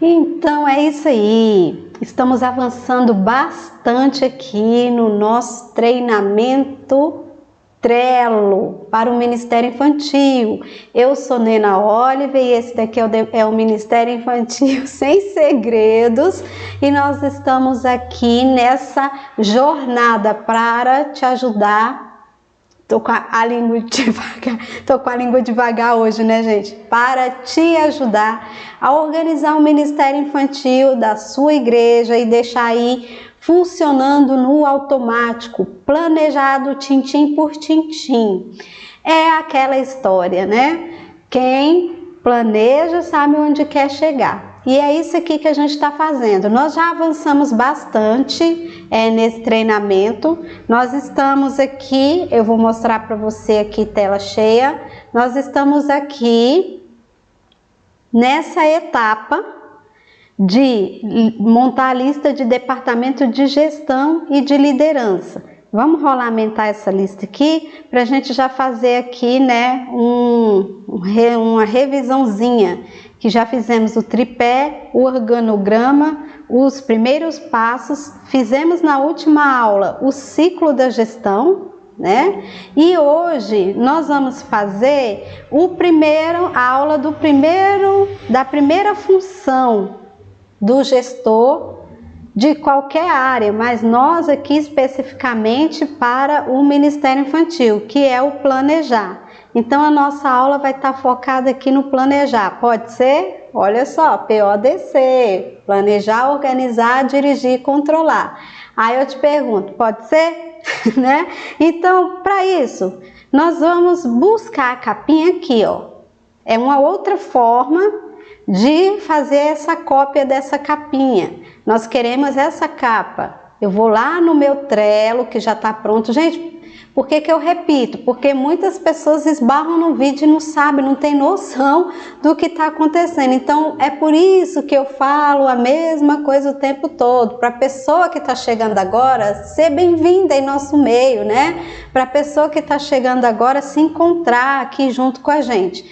Então é isso aí, estamos avançando bastante aqui no nosso treinamento Trello para o Ministério Infantil. Eu sou Nena Oliver e esse daqui é o Ministério Infantil Sem Segredos, e nós estamos aqui nessa jornada para te ajudar. Tô com a língua devagar hoje, né, gente? Para te ajudar a organizar o Ministério Infantil da sua igreja e deixar aí funcionando no automático, planejado tintim por tintim. É aquela história, né? Quem planeja sabe onde quer chegar. E é isso aqui que a gente está fazendo. Nós já avançamos bastante nesse treinamento. Nós estamos aqui, eu vou mostrar para você aqui tela cheia. Nós estamos aqui nessa etapa de montar a lista de departamento de gestão e de liderança. Vamos aumentar essa lista aqui para a gente já fazer aqui, né, uma revisãozinha, que já fizemos o tripé, o organograma, os primeiros passos, fizemos na última aula o ciclo da gestão, né? E hoje nós vamos fazer a aula da primeira função do gestor de qualquer área, mas nós aqui especificamente para o Ministério Infantil, que é o planejar. Então a nossa aula vai estar focada aqui no planejar, pode ser? Olha só, PODC, planejar, organizar, dirigir, controlar. Aí eu te pergunto, pode ser? Né? Então, para isso, nós vamos buscar a capinha aqui, ó. É uma outra forma de fazer essa cópia dessa capinha. Nós queremos essa capa. Eu vou lá no meu Trello, que já está pronto. Gente, por que eu repito? Porque muitas pessoas esbarram no vídeo e não sabem, não tem noção do que está acontecendo. Então, é por isso que eu falo a mesma coisa o tempo todo. Para a pessoa que está chegando agora, ser bem-vinda em nosso meio, né? Para a pessoa que está chegando agora, se encontrar aqui junto com a gente.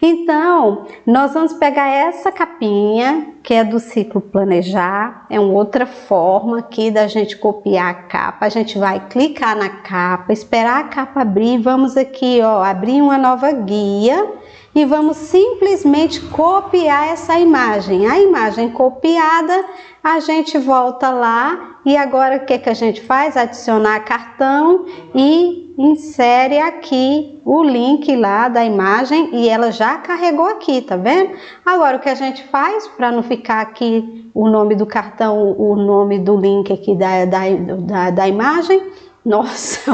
Então, nós vamos pegar essa capinha, que é do ciclo planejar, é uma outra forma aqui da gente copiar a capa. A gente vai clicar na capa, esperar a capa abrir, vamos aqui, ó, abrir uma nova guia e vamos simplesmente copiar essa imagem. A imagem copiada, a gente volta lá e agora o que a gente faz? Adicionar cartão e insere aqui o link lá da imagem e ela já carregou aqui, tá vendo? Agora o que a gente faz para não ficar aqui o nome do cartão, o nome do link aqui da imagem? Nossa,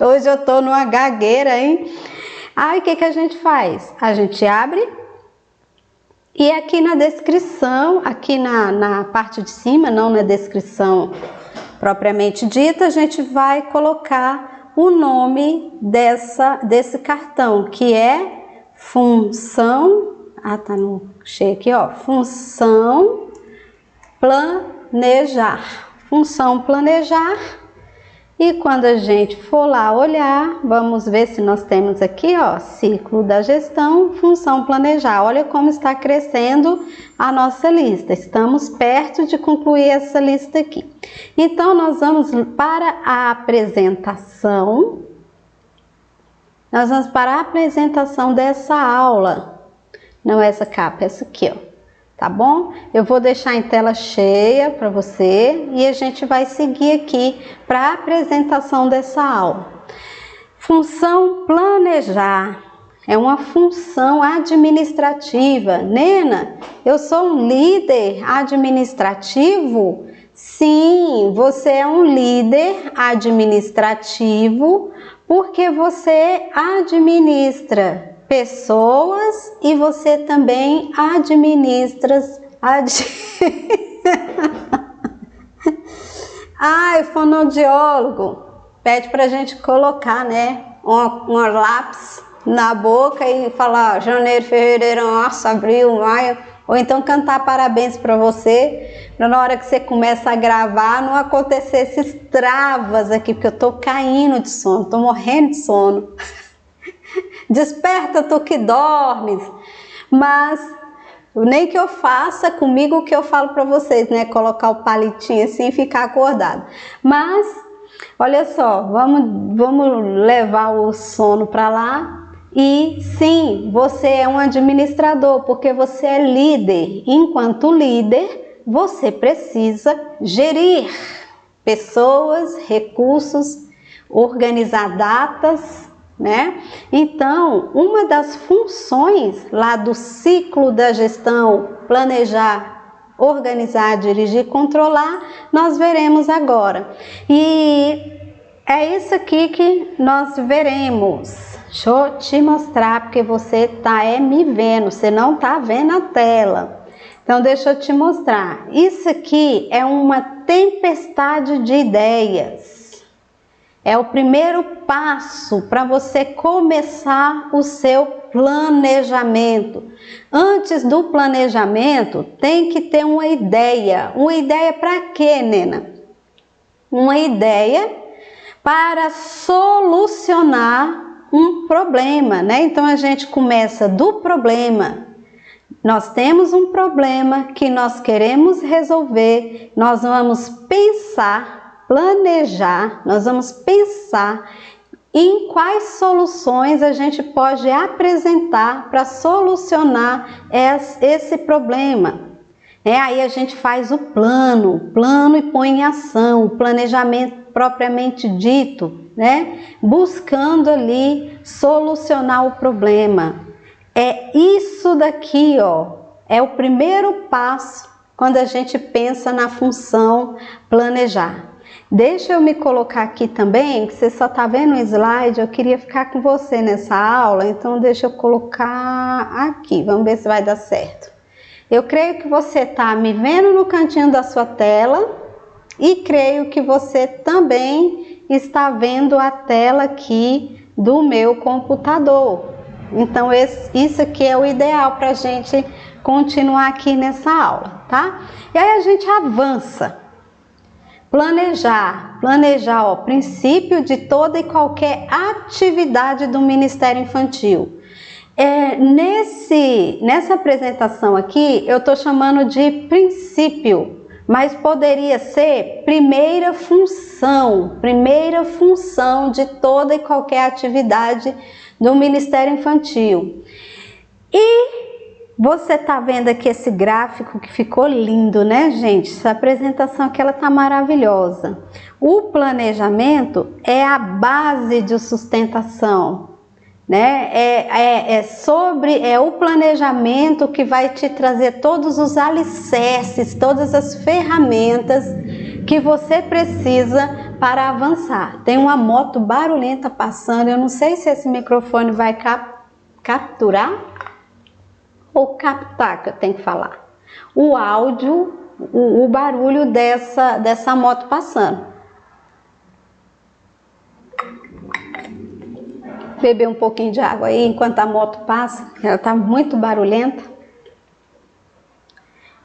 hoje eu tô numa gagueira, hein? Aí o que a gente faz? A gente abre e aqui na descrição, aqui na parte de cima, não na descrição propriamente dita, a gente vai colocar o nome desse cartão, que é função, tá no cheio aqui, ó, função planejar, função planejar. E quando a gente for lá olhar, vamos ver se nós temos aqui, ó, ciclo da gestão, função planejar. Olha como está crescendo a nossa lista. Estamos perto de concluir essa lista aqui. Então, nós vamos para a apresentação. Nós vamos para a apresentação dessa aula. Não é essa capa, é essa aqui, ó. Tá bom? Eu vou deixar em tela cheia para você e a gente vai seguir aqui para a apresentação dessa aula. Função planejar é uma função administrativa. Nena, eu sou um líder administrativo? Sim, você é um líder administrativo porque você administra pessoas e você também administra... fonoaudiólogo pede pra gente colocar, né, um lápis na boca e falar janeiro, fevereiro, março, abril, maio, ou então cantar parabéns para você, pra na hora que você começa a gravar não acontecer esses travas aqui, porque eu tô caindo de sono, tô morrendo de sono. Desperta tu que dormes. Mas Nem que eu faça comigo o que eu falo para vocês, né? Colocar o palitinho assim e ficar acordado. Mas, olha só, vamos levar o sono para lá. E sim, você é um administrador, porque você é líder. Enquanto líder, você precisa gerir pessoas, recursos, organizar datas, né? Então, uma das funções lá do ciclo da gestão, planejar, organizar, dirigir, controlar, nós veremos agora. E é isso aqui que nós veremos. Deixa eu te mostrar, porque você tá me vendo, você não tá vendo a tela. Então, deixa eu te mostrar. Isso aqui é uma tempestade de ideias. É o primeiro passo para você começar o seu planejamento. Antes do planejamento, tem que ter uma ideia. Uma ideia para quê, Nena? Uma ideia para solucionar um problema, né? Então a gente começa do problema. Nós temos um problema que nós queremos resolver, nós vamos pensar, planejar, nós vamos pensar em quais soluções a gente pode apresentar para solucionar esse problema. Aí a gente faz o plano e põe em ação, o planejamento propriamente dito, né? Buscando ali solucionar o problema. É isso daqui, ó, é o primeiro passo quando a gente pensa na função planejar. Deixa eu me colocar aqui também, que você só tá vendo o slide, eu queria ficar com você nessa aula, então deixa eu colocar aqui, vamos ver se vai dar certo. Eu creio que você tá me vendo no cantinho da sua tela e creio que você também está vendo a tela aqui do meu computador. Então, isso aqui é o ideal para a gente continuar aqui nessa aula, tá? E aí a gente avança. Planejar, ó, princípio de toda e qualquer atividade do Ministério Infantil. Nessa apresentação aqui, eu estou chamando de princípio, mas poderia ser primeira função de toda e qualquer atividade do Ministério Infantil. E você tá vendo aqui esse gráfico que ficou lindo, né, gente? Essa apresentação aqui, ela tá maravilhosa. O planejamento é a base de sustentação, né? É o planejamento que vai te trazer todos os alicerces, todas as ferramentas que você precisa para avançar. Tem uma moto barulhenta passando, eu não sei se esse microfone vai capturar ou captar, que eu tenho que falar. O áudio, o barulho dessa moto passando. Beber um pouquinho de água aí enquanto a moto passa, ela está muito barulhenta.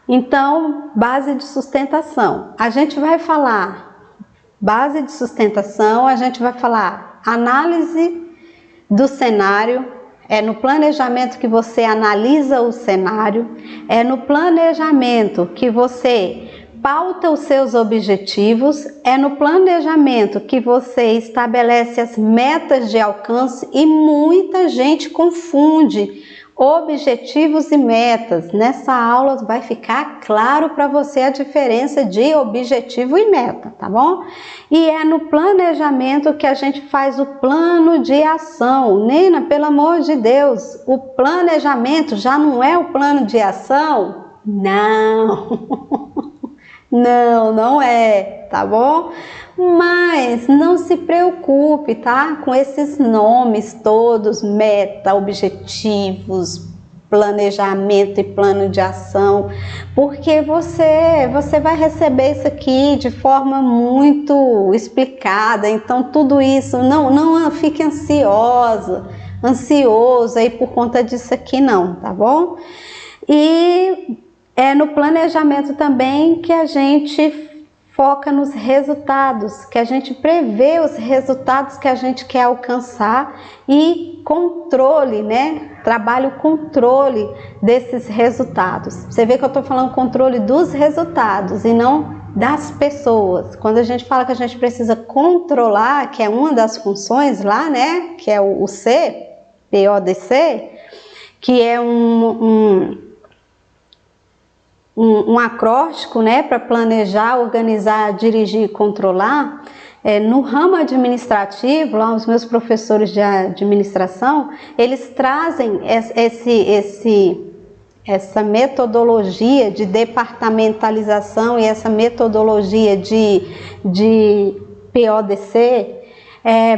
Então, base de sustentação. A gente vai falar base de sustentação, a gente vai falar análise do cenário, é no planejamento que você analisa o cenário, é no planejamento que você pauta os seus objetivos, é no planejamento que você estabelece as metas de alcance e muita gente confunde objetivos e metas. Nessa aula vai ficar claro para você a diferença de objetivo e meta, tá bom? E é no planejamento que a gente faz o plano de ação. Nena, pelo amor de Deus, o planejamento já não é o plano de ação? Não, não é, tá bom? Mas não se preocupe, tá? Com esses nomes todos, meta, objetivos, planejamento e plano de ação, porque você vai receber isso aqui de forma muito explicada, então tudo isso, não fique ansioso aí por conta disso aqui não, tá bom? E é no planejamento também que a gente foca nos resultados, que a gente prevê os resultados que a gente quer alcançar e controle, né? Trabalha o controle desses resultados. Você vê que eu estou falando controle dos resultados e não das pessoas. Quando a gente fala que a gente precisa controlar, que é uma das funções lá, né? Que é o C, PODC, que é um acróstico, né, para planejar, organizar, dirigir e controlar. No ramo administrativo, lá os meus professores de administração, eles trazem essa metodologia de departamentalização e essa metodologia de PODC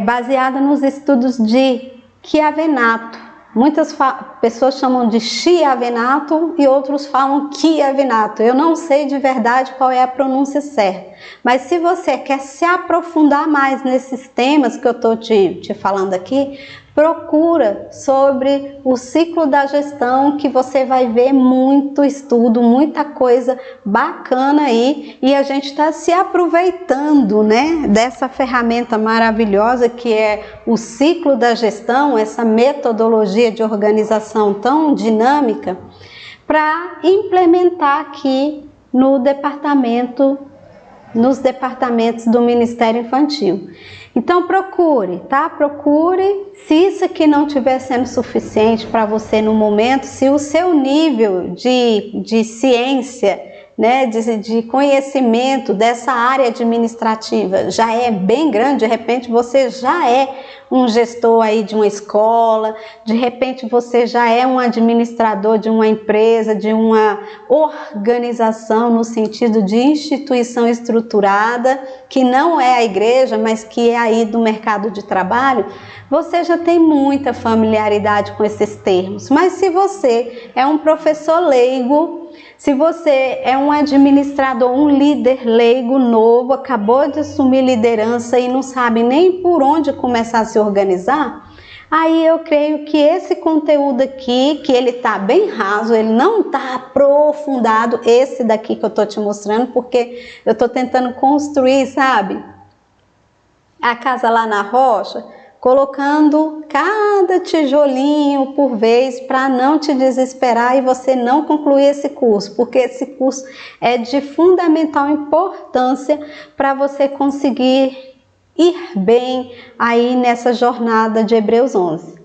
baseada nos estudos de Chiavenato. Muitas pessoas chamam de Chiavenato e outros falam Chiavenato. Eu não sei de verdade qual é a pronúncia certa. Mas se você quer se aprofundar mais nesses temas que eu estou te falando aqui, procura sobre o ciclo da gestão, que você vai ver muito estudo, muita coisa bacana aí, e a gente está se aproveitando, né, dessa ferramenta maravilhosa que é o ciclo da gestão, essa metodologia de organização tão dinâmica, para implementar aqui nos departamentos do Ministério Infantil. Então procure, tá? Procure. Se isso aqui não estiver sendo suficiente para você no momento, se o seu nível de ciência, né, de conhecimento dessa área administrativa já é bem grande, de repente você já é um gestor aí de uma escola, de repente você já é um administrador de uma empresa, de uma organização no sentido de instituição estruturada, que não é a igreja, mas que é aí do mercado de trabalho, você já tem muita familiaridade com esses termos. Mas se você é um professor leigo, se você é um administrador, um líder leigo novo, acabou de assumir liderança e não sabe nem por onde começar a se organizar, aí eu creio que esse conteúdo aqui, que ele tá bem raso, ele não tá aprofundado, esse daqui que eu tô te mostrando, porque eu tô tentando construir, sabe, a casa lá na rocha, colocando cada tijolinho por vez para não te desesperar e você não concluir esse curso, porque esse curso é de fundamental importância para você conseguir ir bem aí nessa jornada de Hebreus 11.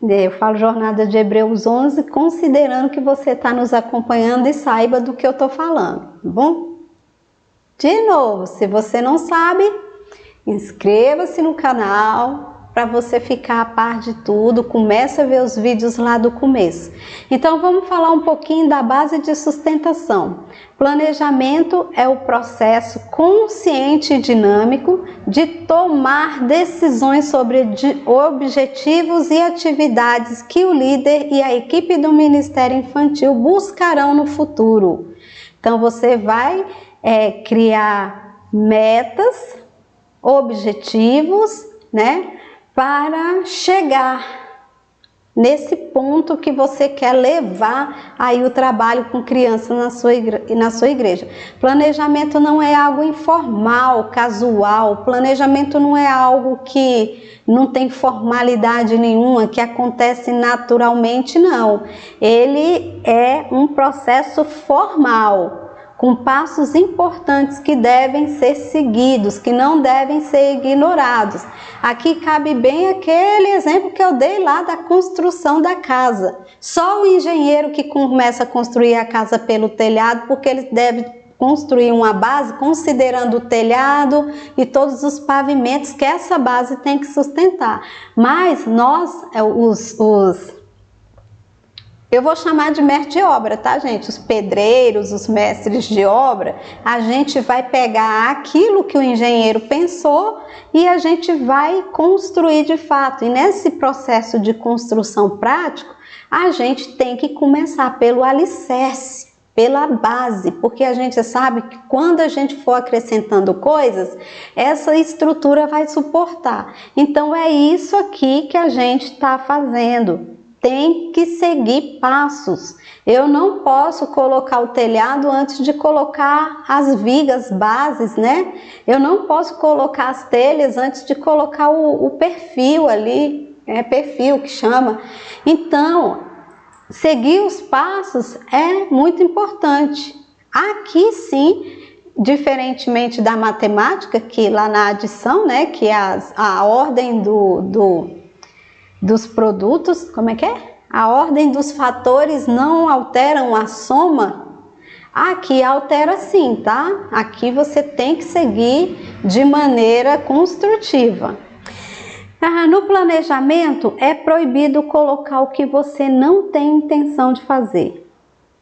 Eu falo jornada de Hebreus 11 considerando que você está nos acompanhando e saiba do que eu estou falando, tá bom? De novo, se você não sabe, inscreva-se no canal para você ficar a par de tudo, começa a ver os vídeos lá do começo. Então vamos falar um pouquinho da base de sustentação. Planejamento é o processo consciente e dinâmico de tomar decisões sobre objetivos e atividades que o líder e a equipe do Ministério Infantil buscarão no futuro. Então você vai criar metas, objetivos, né, para chegar nesse ponto que você quer levar aí o trabalho com crianças na sua igreja. Planejamento não é algo informal, casual. Planejamento não é algo que não tem formalidade nenhuma, que acontece naturalmente, não. Ele é um processo formal, com passos importantes que devem ser seguidos, que não devem ser ignorados. Aqui cabe bem aquele exemplo que eu dei lá da construção da casa. Só o engenheiro que começa a construir a casa pelo telhado, porque ele deve construir uma base considerando o telhado e todos os pavimentos que essa base tem que sustentar. Mas nós, eu vou chamar de mestre de obra, tá, gente? Os pedreiros, os mestres de obra, a gente vai pegar aquilo que o engenheiro pensou e a gente vai construir de fato. E nesse processo de construção prático, a gente tem que começar pelo alicerce, pela base, porque a gente sabe que quando a gente for acrescentando coisas, essa estrutura vai suportar. Então é isso aqui que a gente está fazendo. tem que seguir passos. Eu não posso colocar o telhado antes de colocar as vigas bases, né? Eu não posso colocar as telhas antes de colocar o perfil ali, perfil que chama. Então, seguir os passos é muito importante. Aqui sim, diferentemente da matemática, que lá na adição, né, que é a ordem dos produtos, como é que é? A ordem dos fatores não alteram a soma. Aqui altera sim, tá? Aqui você tem que seguir de maneira construtiva. No planejamento é proibido colocar o que você não tem intenção de fazer.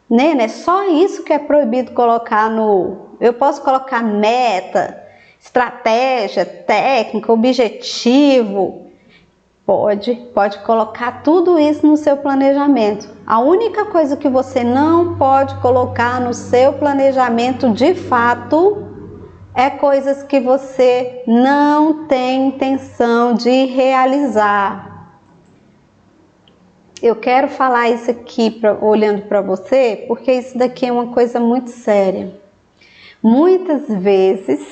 Né? É só isso que é proibido colocar no... Eu posso colocar meta, estratégia, técnica, objetivo. Pode colocar tudo isso no seu planejamento. A única coisa que você não pode colocar no seu planejamento de fato é coisas que você não tem intenção de realizar. Eu quero falar isso aqui olhando para você, porque isso daqui é uma coisa muito séria. Muitas vezes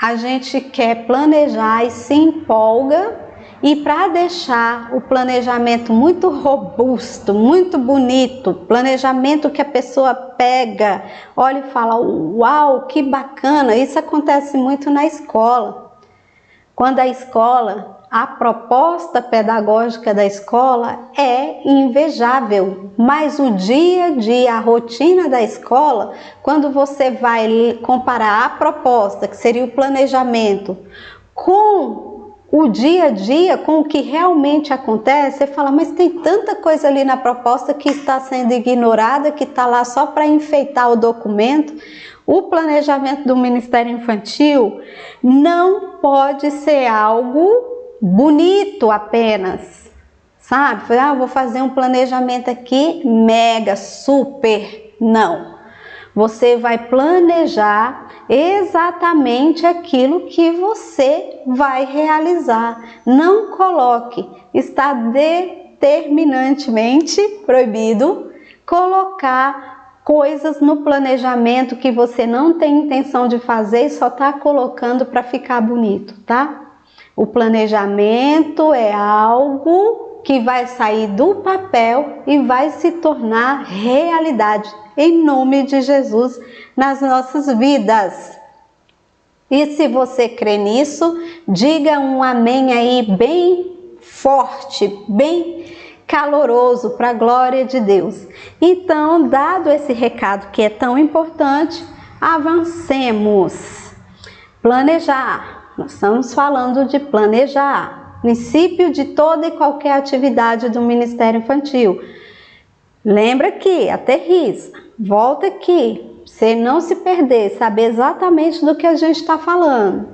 a gente quer planejar e se empolga, e para deixar o planejamento muito robusto, muito bonito, planejamento que a pessoa pega, olha e fala, uau, que bacana. Isso acontece muito na escola. Quando a proposta pedagógica da escola é invejável, mas o dia a dia, a rotina da escola, quando você vai comparar a proposta, que seria o planejamento, com o dia a dia, com o que realmente acontece, você fala, mas tem tanta coisa ali na proposta que está sendo ignorada, que está lá só para enfeitar o documento. O planejamento do Ministério Infantil não pode ser algo bonito apenas, sabe? Vou fazer um planejamento aqui mega, super. Não. Você vai planejar exatamente aquilo que você vai realizar. Não coloque, está determinantemente proibido colocar coisas no planejamento que você não tem intenção de fazer e só está colocando para ficar bonito, tá? O planejamento é algo que vai sair do papel e vai se tornar realidade, em nome de Jesus, nas nossas vidas. E se você crê nisso, diga um amém aí bem forte, bem caloroso, para a glória de Deus. Então, dado esse recado que é tão importante, avancemos. Planejar. Nós estamos falando de planejar. Princípio de toda e qualquer atividade do Ministério Infantil. Lembra aqui, aterriza, volta aqui, você não se perder, saber exatamente do que a gente está falando.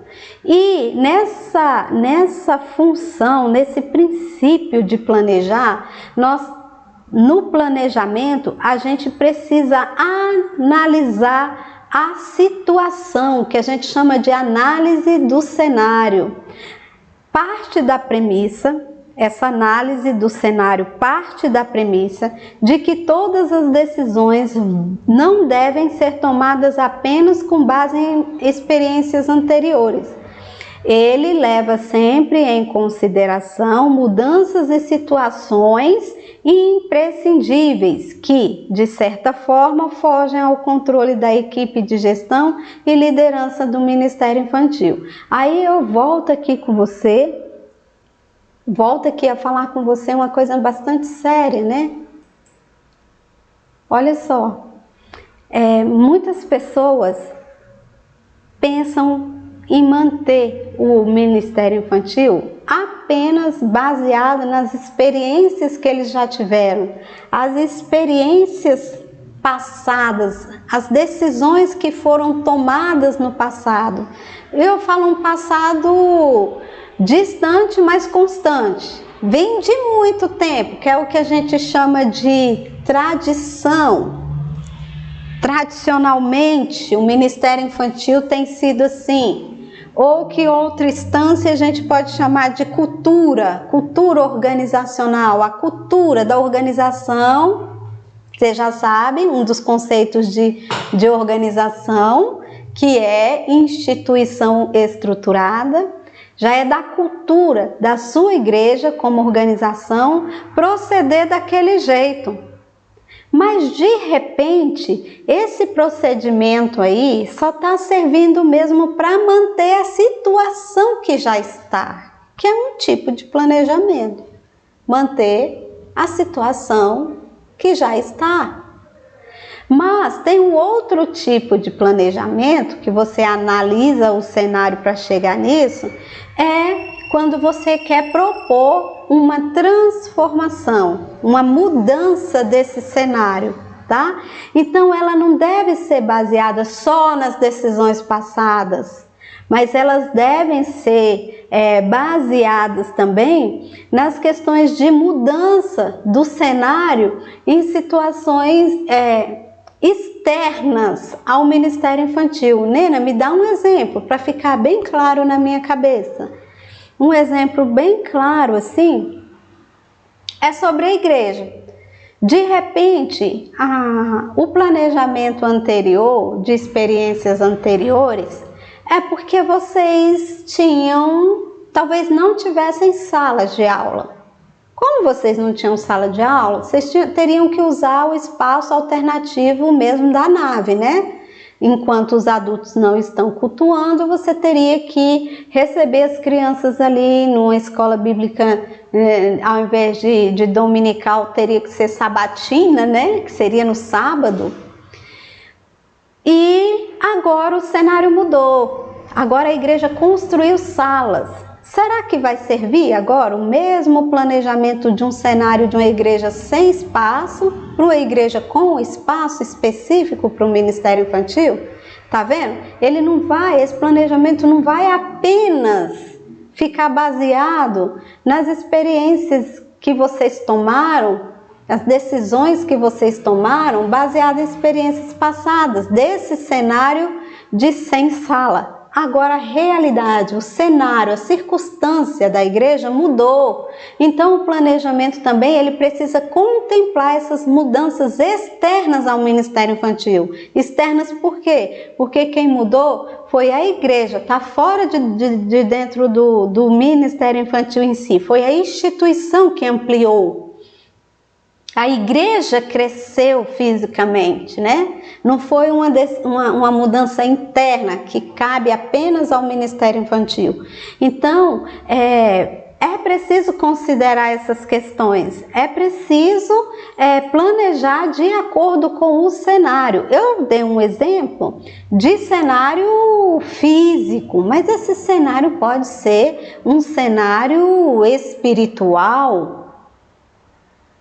E nessa função, nesse princípio de planejar, no planejamento, a gente precisa analisar a situação, que a gente chama de análise do cenário. Parte da premissa, essa análise do cenário parte da premissa de que todas as decisões não devem ser tomadas apenas com base em experiências anteriores. Ele leva sempre em consideração mudanças e situações imprescindíveis que, de certa forma, fogem ao controle da equipe de gestão e liderança do Ministério Infantil. Aí eu volto aqui com você, volto aqui a falar com você uma coisa bastante séria, né? Olha só, muitas pessoas pensam em manter o Ministério Infantil apenas baseado nas experiências que eles já tiveram, as experiências passadas, as decisões que foram tomadas no passado. Eu falo um passado distante, mas constante. Vem de muito tempo, que é o que a gente chama de tradição. Tradicionalmente, o Ministério Infantil tem sido assim. ou que outra instância a gente pode chamar de cultura organizacional, a cultura da organização. Você já sabe, um dos conceitos de organização, que é instituição estruturada, já é da cultura da sua igreja como organização proceder daquele jeito. Mas de repente, esse procedimento aí só está servindo mesmo para manter a situação que já está, que é um tipo de planejamento. Manter a situação que já está. Mas tem um outro tipo de planejamento que você analisa o cenário para chegar nisso, é quando você quer propor uma transformação, uma mudança desse cenário, tá? Então ela não deve ser baseada só nas decisões passadas, mas elas devem ser baseadas também nas questões de mudança do cenário em situações externas ao Ministério Infantil. Nena, me dá um exemplo para ficar bem claro na minha cabeça. Um exemplo bem claro assim é sobre a igreja. De repente, o planejamento anterior, de experiências anteriores, é porque vocês talvez não tivessem salas de aula. Como vocês não tinham sala de aula, vocês teriam que usar o espaço alternativo mesmo da nave, né? Enquanto os adultos não estão cultuando, você teria que receber as crianças ali numa escola bíblica, ao invés de dominical, teria que ser sabatina, né? Que seria no sábado. E agora o cenário mudou. Agora a igreja construiu salas. Será que vai servir agora o mesmo planejamento de um cenário de uma igreja sem espaço para uma igreja com espaço específico para o Ministério Infantil? Tá vendo? Esse planejamento não vai apenas ficar baseado nas experiências que vocês tomaram, as decisões que vocês tomaram, baseado em experiências passadas, desse cenário de sem sala. Agora a realidade, o cenário, a circunstância da igreja mudou. Então o planejamento também ele precisa contemplar essas mudanças externas ao Ministério Infantil. Externas por quê? Porque quem mudou foi a igreja, está fora de dentro do Ministério Infantil em si. Foi a instituição que ampliou. A igreja cresceu fisicamente, né? Não foi uma mudança interna que cabe apenas ao Ministério Infantil. Então, é preciso considerar essas questões. É preciso planejar de acordo com o cenário. Eu dei um exemplo de cenário físico, mas esse cenário pode ser um cenário espiritual.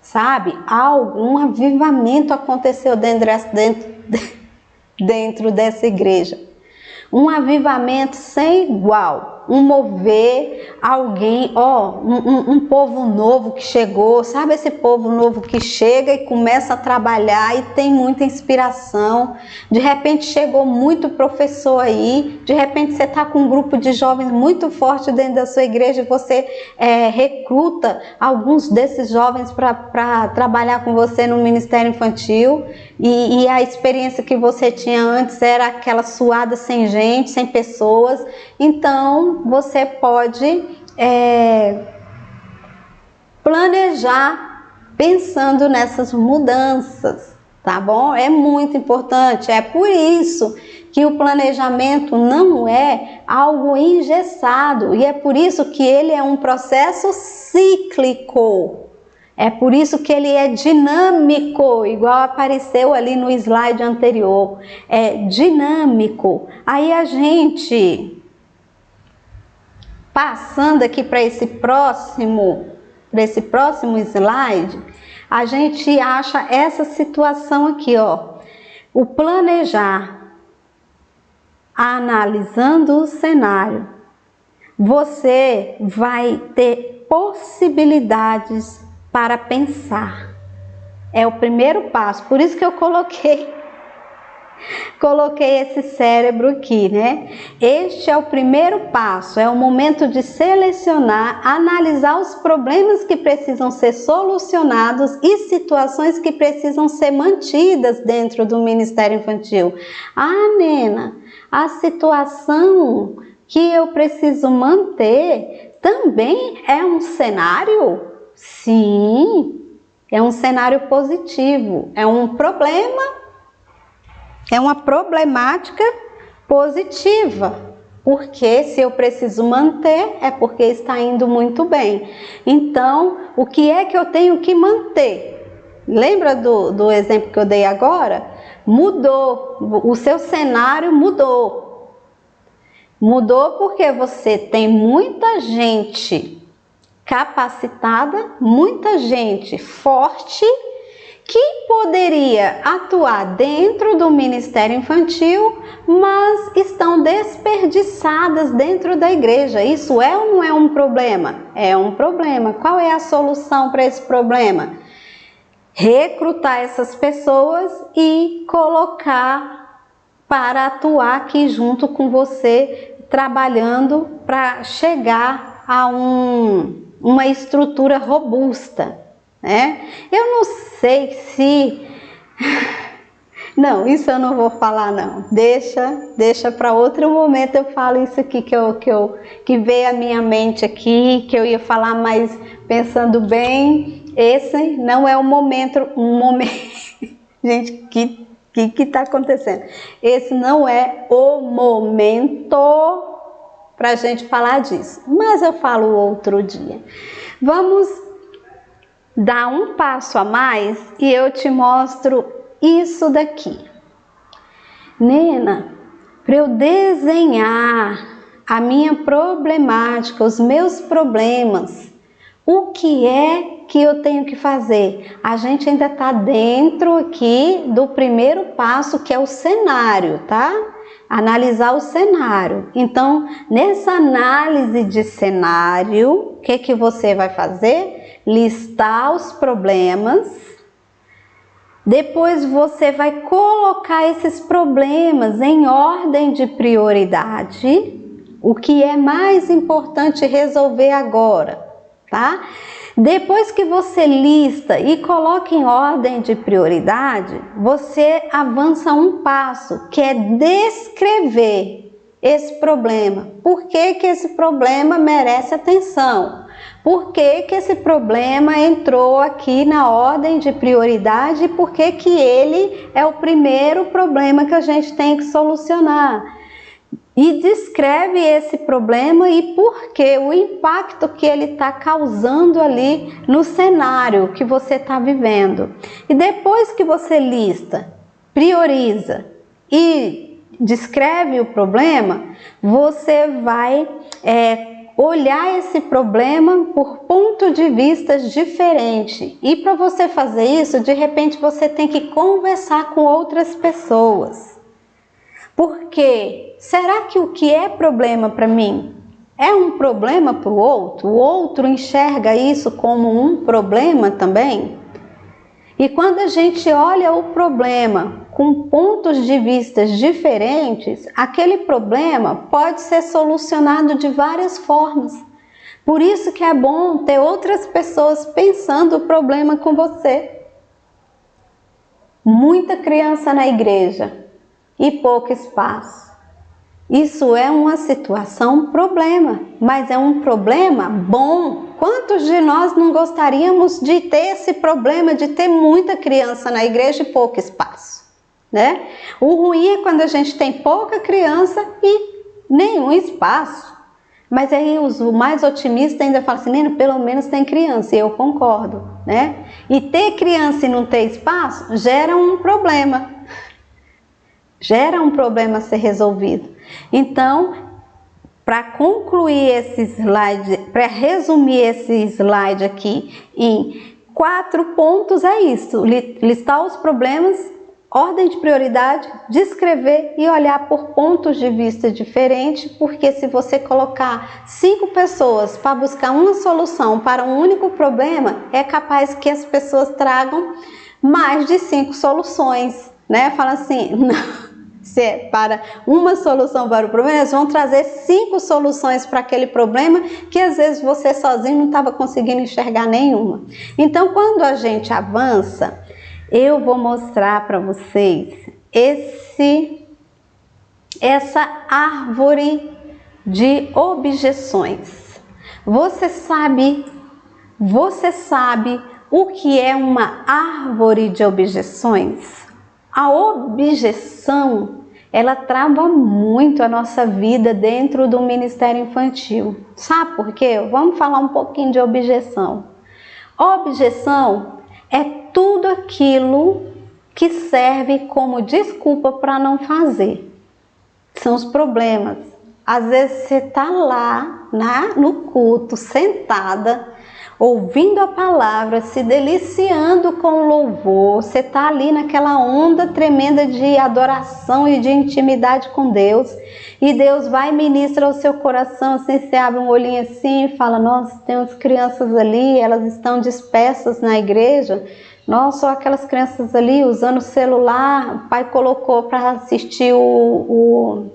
Sabe, algum avivamento aconteceu dentro dessa igreja. Um avivamento sem igual, um mover alguém, um povo novo que chegou, sabe esse povo novo que chega e começa a trabalhar e tem muita inspiração, de repente chegou muito professor aí, de repente você está com um grupo de jovens muito forte dentro da sua igreja e você recruta alguns desses jovens para trabalhar com você no Ministério Infantil e a experiência que você tinha antes era aquela suada sem gente, sem pessoas. Então você pode planejar pensando nessas mudanças, tá bom? É muito importante, é por isso que o planejamento não é algo engessado e é por isso que ele é um processo cíclico. É por isso que ele é dinâmico, igual apareceu ali no slide anterior. É dinâmico. Aí a gente, passando aqui para esse próximo slide, a gente acha essa situação aqui, ó. O planejar, analisando o cenário, você vai ter possibilidades para pensar. É o primeiro passo. Por isso que eu coloquei Coloquei esse cérebro aqui, né? Este é o primeiro passo, é o momento de selecionar, analisar os problemas que precisam ser solucionados e situações que precisam ser mantidas dentro do Ministério Infantil. Ah, Nena, a situação que eu preciso manter também é um cenário? Sim, é um cenário positivo, é um problema. É uma problemática positiva, porque se eu preciso manter, é porque está indo muito bem. Então, o que é que eu tenho que manter? Lembra do exemplo que eu dei agora? Mudou, o seu cenário mudou. Mudou porque você tem muita gente capacitada, muita gente forte, que poderia atuar dentro do Ministério Infantil, mas estão desperdiçadas dentro da igreja. Isso é ou não é um problema? É um problema. Qual é a solução para esse problema? Recrutar essas pessoas e colocar para atuar aqui junto com você, trabalhando para chegar a uma estrutura robusta. Eu não sei se... Não, isso eu não vou falar não. Deixa para outro momento eu falo isso aqui que veio à minha mente aqui, que eu ia falar, mas pensando bem, esse não é um momento... Gente, que tá acontecendo? Esse não é o momento para a gente falar disso, mas eu falo outro dia. Vamos dar um passo a mais e eu te mostro isso daqui. Nena, para eu desenhar a minha problemática, os meus problemas, o que é que eu tenho que fazer? A gente ainda está dentro aqui do primeiro passo, que é o cenário, tá? Analisar o cenário. Então, nessa análise de cenário, o que você vai fazer? Listar os problemas, depois você vai colocar esses problemas em ordem de prioridade, o que é mais importante resolver agora, tá? Depois que você lista e coloca em ordem de prioridade, você avança um passo, que é descrever esse problema. Por que que esse problema merece atenção? Por que que esse problema entrou aqui na ordem de prioridade e por que que ele é o primeiro problema que a gente tem que solucionar? E descreve esse problema e por que, o impacto que ele está causando ali no cenário que você está vivendo. E depois que você lista, prioriza e descreve o problema, você vai olhar esse problema por ponto de vista diferente. E para você fazer isso, de repente você tem que conversar com outras pessoas. Porque será que o que é problema para mim é um problema para o outro? O outro enxerga isso como um problema também? E quando a gente olha o problema com pontos de vista diferentes, aquele problema pode ser solucionado de várias formas. Por isso que é bom ter outras pessoas pensando o problema com você. Muita criança na igreja e pouco espaço. Isso é uma situação, problema, mas é um problema bom. Quantos de nós não gostaríamos de ter esse problema, de ter muita criança na igreja e pouco espaço? Né? O ruim é quando a gente tem pouca criança e nenhum espaço. Mas aí o mais otimista ainda fala assim, Nena, pelo menos tem criança, e eu concordo, né? E ter criança e não ter espaço gera um problema. Gera um problema a ser resolvido. Então, para concluir esse slide, para resumir esse slide aqui em 4 pontos, é isso: listar os problemas, ordem de prioridade, descrever e olhar por pontos de vista diferentes, porque se você colocar 5 pessoas para buscar uma solução para um único problema, é capaz que as pessoas tragam mais de 5 soluções. né? Fala assim, não. Se é para uma solução para o problema, eles vão trazer 5 soluções para aquele problema que às vezes você sozinho não estava conseguindo enxergar nenhuma. Então, quando a gente avança, eu vou mostrar para vocês essa árvore de objeções. Você sabe o que é uma árvore de objeções? A objeção, ela trava muito a nossa vida dentro do Ministério Infantil. Sabe por quê? Vamos falar um pouquinho de objeção. Objeção é tudo aquilo que serve como desculpa para não fazer. São os problemas. Às vezes você está lá no culto, sentada, ouvindo a palavra, se deliciando com o louvor, você está ali naquela onda tremenda de adoração e de intimidade com Deus, e Deus vai e ministra ao seu coração, assim, você abre um olhinho assim e fala, nossa, tem umas crianças ali, elas estão dispersas na igreja, nossa, aquelas crianças ali usando o celular, o pai colocou para assistir o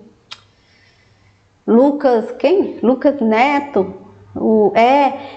Lucas, quem? Lucas Neto,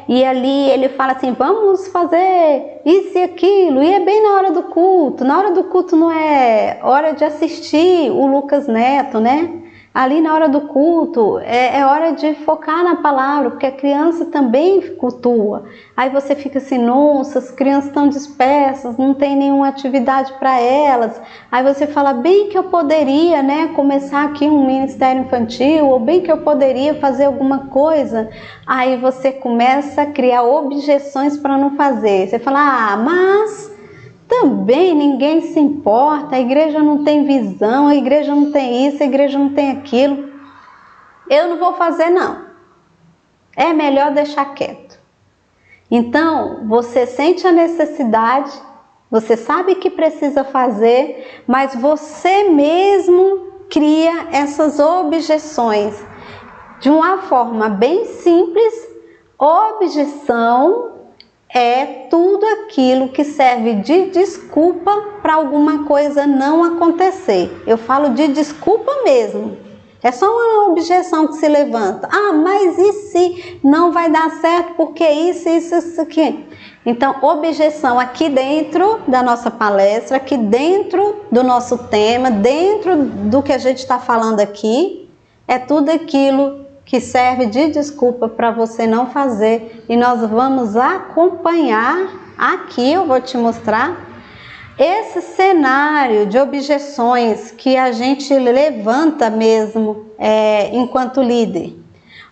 e ali ele fala assim, vamos fazer isso e aquilo, e é bem na hora do culto. Na hora do culto não é hora de assistir o Lucas Neto, né? Ali na hora do culto é hora de focar na palavra, porque a criança também cultua. Aí você fica assim, nossa, as crianças estão dispersas, não tem nenhuma atividade para elas. Aí você fala, bem que eu poderia, né, começar aqui um ministério infantil, ou bem que eu poderia fazer alguma coisa. Aí você começa a criar objeções para não fazer. Você fala, mas também ninguém se importa, a igreja não tem visão, a igreja não tem isso, a igreja não tem aquilo. Eu não vou fazer não. É melhor deixar quieto. Então, você sente a necessidade, você sabe que precisa fazer, mas você mesmo cria essas objeções. De uma forma bem simples, objeção é tudo aquilo que serve de desculpa para alguma coisa não acontecer. Eu falo de desculpa mesmo. É só uma objeção que se levanta. Ah, mas e se não vai dar certo porque isso aqui? Então, objeção aqui dentro da nossa palestra, aqui dentro do nosso tema, dentro do que a gente está falando aqui, é tudo aquilo que serve de desculpa para você não fazer, e nós vamos acompanhar aqui, eu vou te mostrar esse cenário de objeções que a gente levanta mesmo enquanto líder.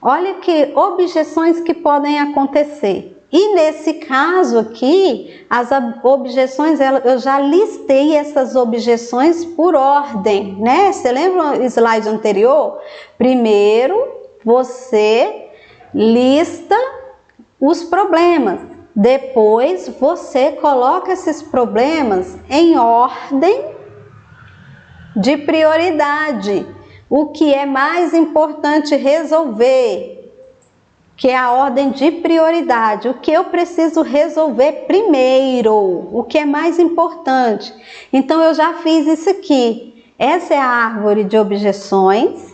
Olha que objeções que podem acontecer. E nesse caso aqui, as objeções, eu já listei essas objeções por ordem, né? Você lembra o slide anterior? Primeiro, você lista os problemas. Depois, você coloca esses problemas em ordem de prioridade. O que é mais importante resolver, que é a ordem de prioridade. O que eu preciso resolver primeiro, o que é mais importante. Então, eu já fiz isso aqui. Essa é a árvore de objeções.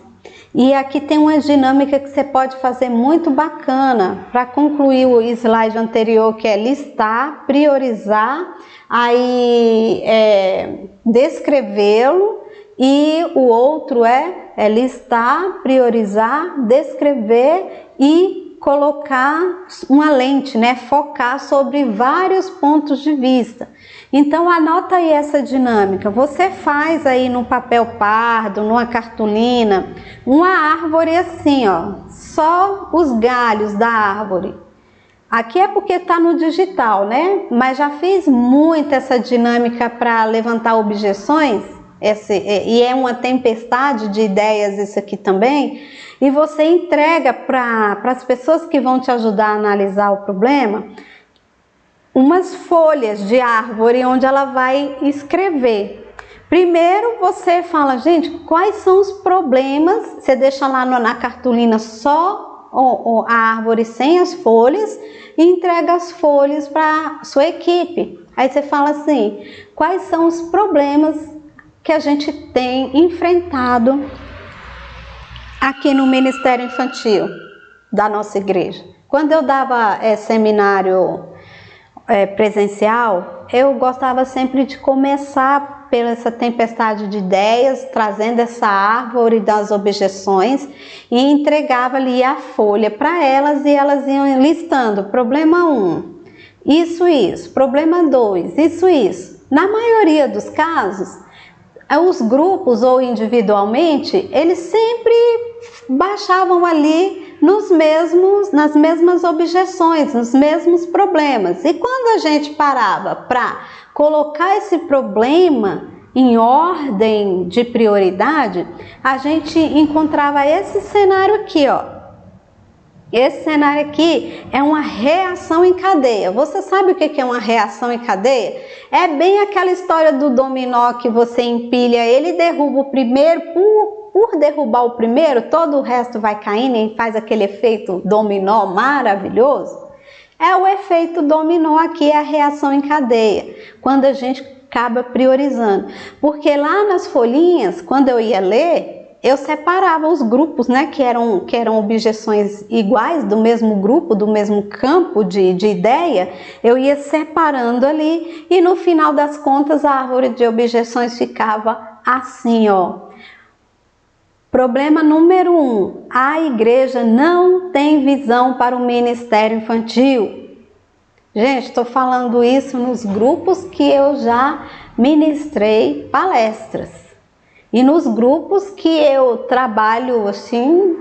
E aqui tem uma dinâmica que você pode fazer muito bacana para concluir o slide anterior, que é listar, priorizar, aí descrevê-lo, e o outro é listar, priorizar, descrever e colocar uma lente, né? Focar sobre vários pontos de vista. Então anota aí essa dinâmica, você faz aí no papel pardo, numa cartolina, uma árvore assim, ó, só os galhos da árvore. Aqui é porque está no digital, né? Mas já fiz muito essa dinâmica para levantar objeções, e é uma tempestade de ideias isso aqui também, e você entrega para as pessoas que vão te ajudar a analisar o problema, umas folhas de árvore onde ela vai escrever. Primeiro você fala, gente, quais são os problemas? Você deixa lá na cartolina só a árvore sem as folhas e entrega as folhas para sua equipe. Aí você fala assim, quais são os problemas que a gente tem enfrentado aqui no Ministério Infantil da nossa igreja. Quando eu dava seminário presencial, eu gostava sempre de começar pela essa tempestade de ideias, trazendo essa árvore das objeções e entregava ali a folha para elas e elas iam listando: problema 1, isso, problema 2, isso. Na maioria dos casos, os grupos ou individualmente, eles sempre baixavam ali nas mesmas objeções, nos mesmos problemas. E quando a gente parava para colocar esse problema em ordem de prioridade, a gente encontrava esse cenário aqui, ó. Esse cenário aqui é uma reação em cadeia. Você sabe o que é uma reação em cadeia? É bem aquela história do dominó que você empilha ele e derruba o primeiro. Por derrubar o primeiro, todo o resto vai caindo e faz aquele efeito dominó maravilhoso. É o efeito dominó aqui, é a reação em cadeia, quando a gente acaba priorizando. Porque lá nas folhinhas, quando eu ia ler, eu separava os grupos, né, que eram objeções iguais, do mesmo grupo, do mesmo campo de ideia, eu ia separando ali e no final das contas a árvore de objeções ficava assim, ó. Problema número 1, a igreja não tem visão para o ministério infantil. Gente, estou falando isso nos grupos que eu já ministrei palestras. E nos grupos que eu trabalho assim,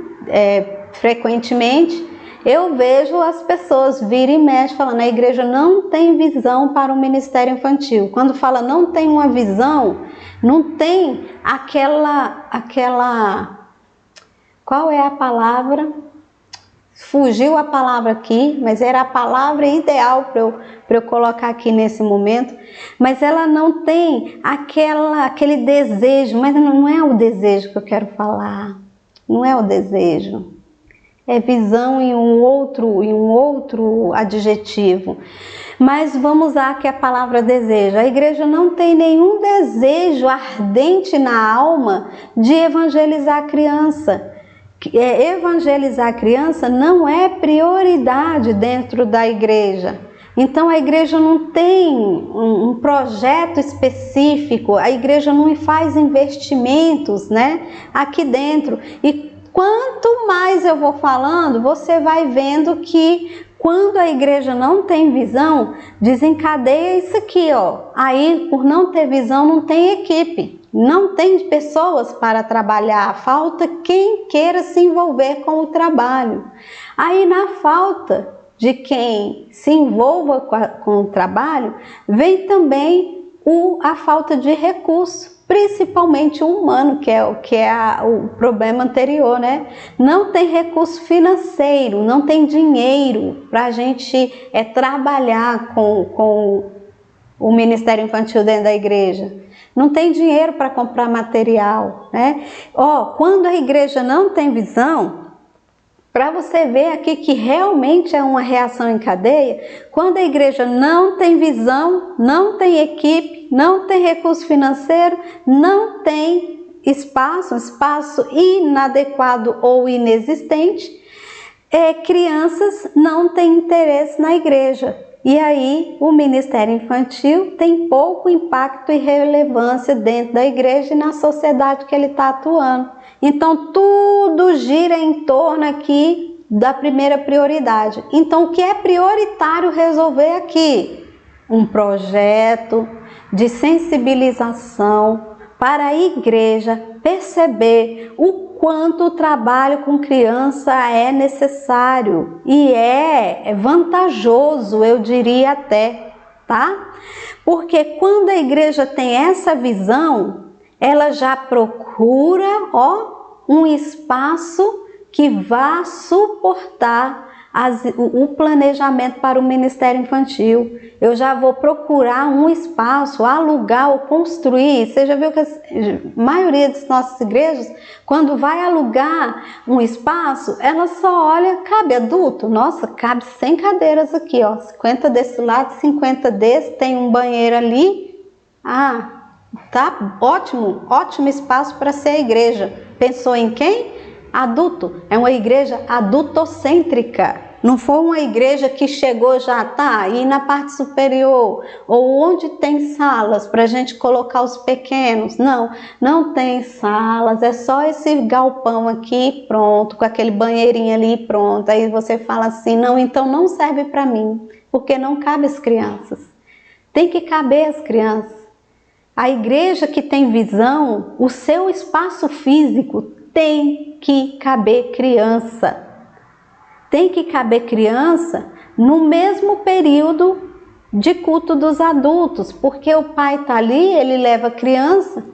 frequentemente, eu vejo as pessoas virem e mexem falando: a igreja não tem visão para o ministério infantil. Quando fala não tem uma visão, não tem aquela... Qual é a palavra? Fugiu a palavra aqui, mas era a palavra ideal para eu colocar aqui nesse momento. Mas ela não tem aquele desejo, mas não é o desejo que eu quero falar. Não é o desejo. É visão em um outro adjetivo. Mas vamos usar aqui a palavra desejo. A igreja não tem nenhum desejo ardente na alma de evangelizar a criança. Evangelizar a criança não é prioridade dentro da igreja. Então a igreja não tem um projeto específico, a igreja não faz investimentos, né, aqui dentro. E quanto mais eu vou falando, você vai vendo que quando a igreja não tem visão, desencadeia isso aqui, ó. Aí, por não ter visão, não tem equipe, não tem pessoas para trabalhar, falta quem queira se envolver com o trabalho. Aí, na falta de quem se envolva com o trabalho, vem também a falta de recurso, principalmente o humano, que é o problema anterior, né? Não tem recurso financeiro, não tem dinheiro para a gente trabalhar com o Ministério Infantil dentro da igreja. Não tem dinheiro para comprar material, né? Quando a igreja não tem visão, para você ver aqui que realmente é uma reação em cadeia, quando a igreja não tem visão, não tem equipe, não tem recurso financeiro, não tem espaço inadequado ou inexistente, crianças não têm interesse na igreja. E aí o Ministério Infantil tem pouco impacto e relevância dentro da igreja e na sociedade que ele está atuando. Então tudo gira em torno aqui da primeira prioridade. Então o que é prioritário resolver aqui? Um projeto de sensibilização para a igreja perceber o quanto o trabalho com criança é necessário e é vantajoso, eu diria até, tá? Porque quando a igreja tem essa visão, ela já procura, um espaço que vá suportar o planejamento para o Ministério Infantil. Eu já vou procurar um espaço, alugar ou construir. Você já viu que a maioria das nossas igrejas, quando vai alugar um espaço, ela só olha: cabe adulto? Nossa, cabe 100 cadeiras aqui, 50 desse lado, 50 desse, tem um banheiro ali. Tá ótimo, ótimo espaço para ser a igreja. Pensou em quem? Adulto. É uma igreja adultocêntrica. Não foi uma igreja que chegou já, tá, e na parte superior, ou onde tem salas para a gente colocar os pequenos. Não, não tem salas, é só esse galpão aqui, pronto, com aquele banheirinho ali, pronto. Aí você fala assim, não, então não serve para mim, porque não cabe as crianças. Tem que caber as crianças. A igreja que tem visão, o seu espaço físico tem que caber criança. Tem que caber criança no mesmo período de culto dos adultos, porque o pai está ali, ele leva a criança,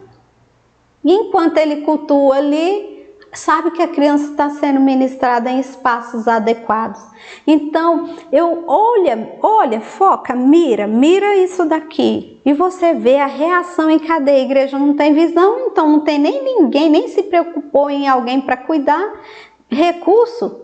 e enquanto ele cultua ali, sabe que a criança está sendo ministrada em espaços adequados. Então, olha, foca, mira isso daqui, e você vê a reação em cadeia. A igreja não tem visão, então não tem nem ninguém, nem se preocupou em alguém para cuidar. Recurso,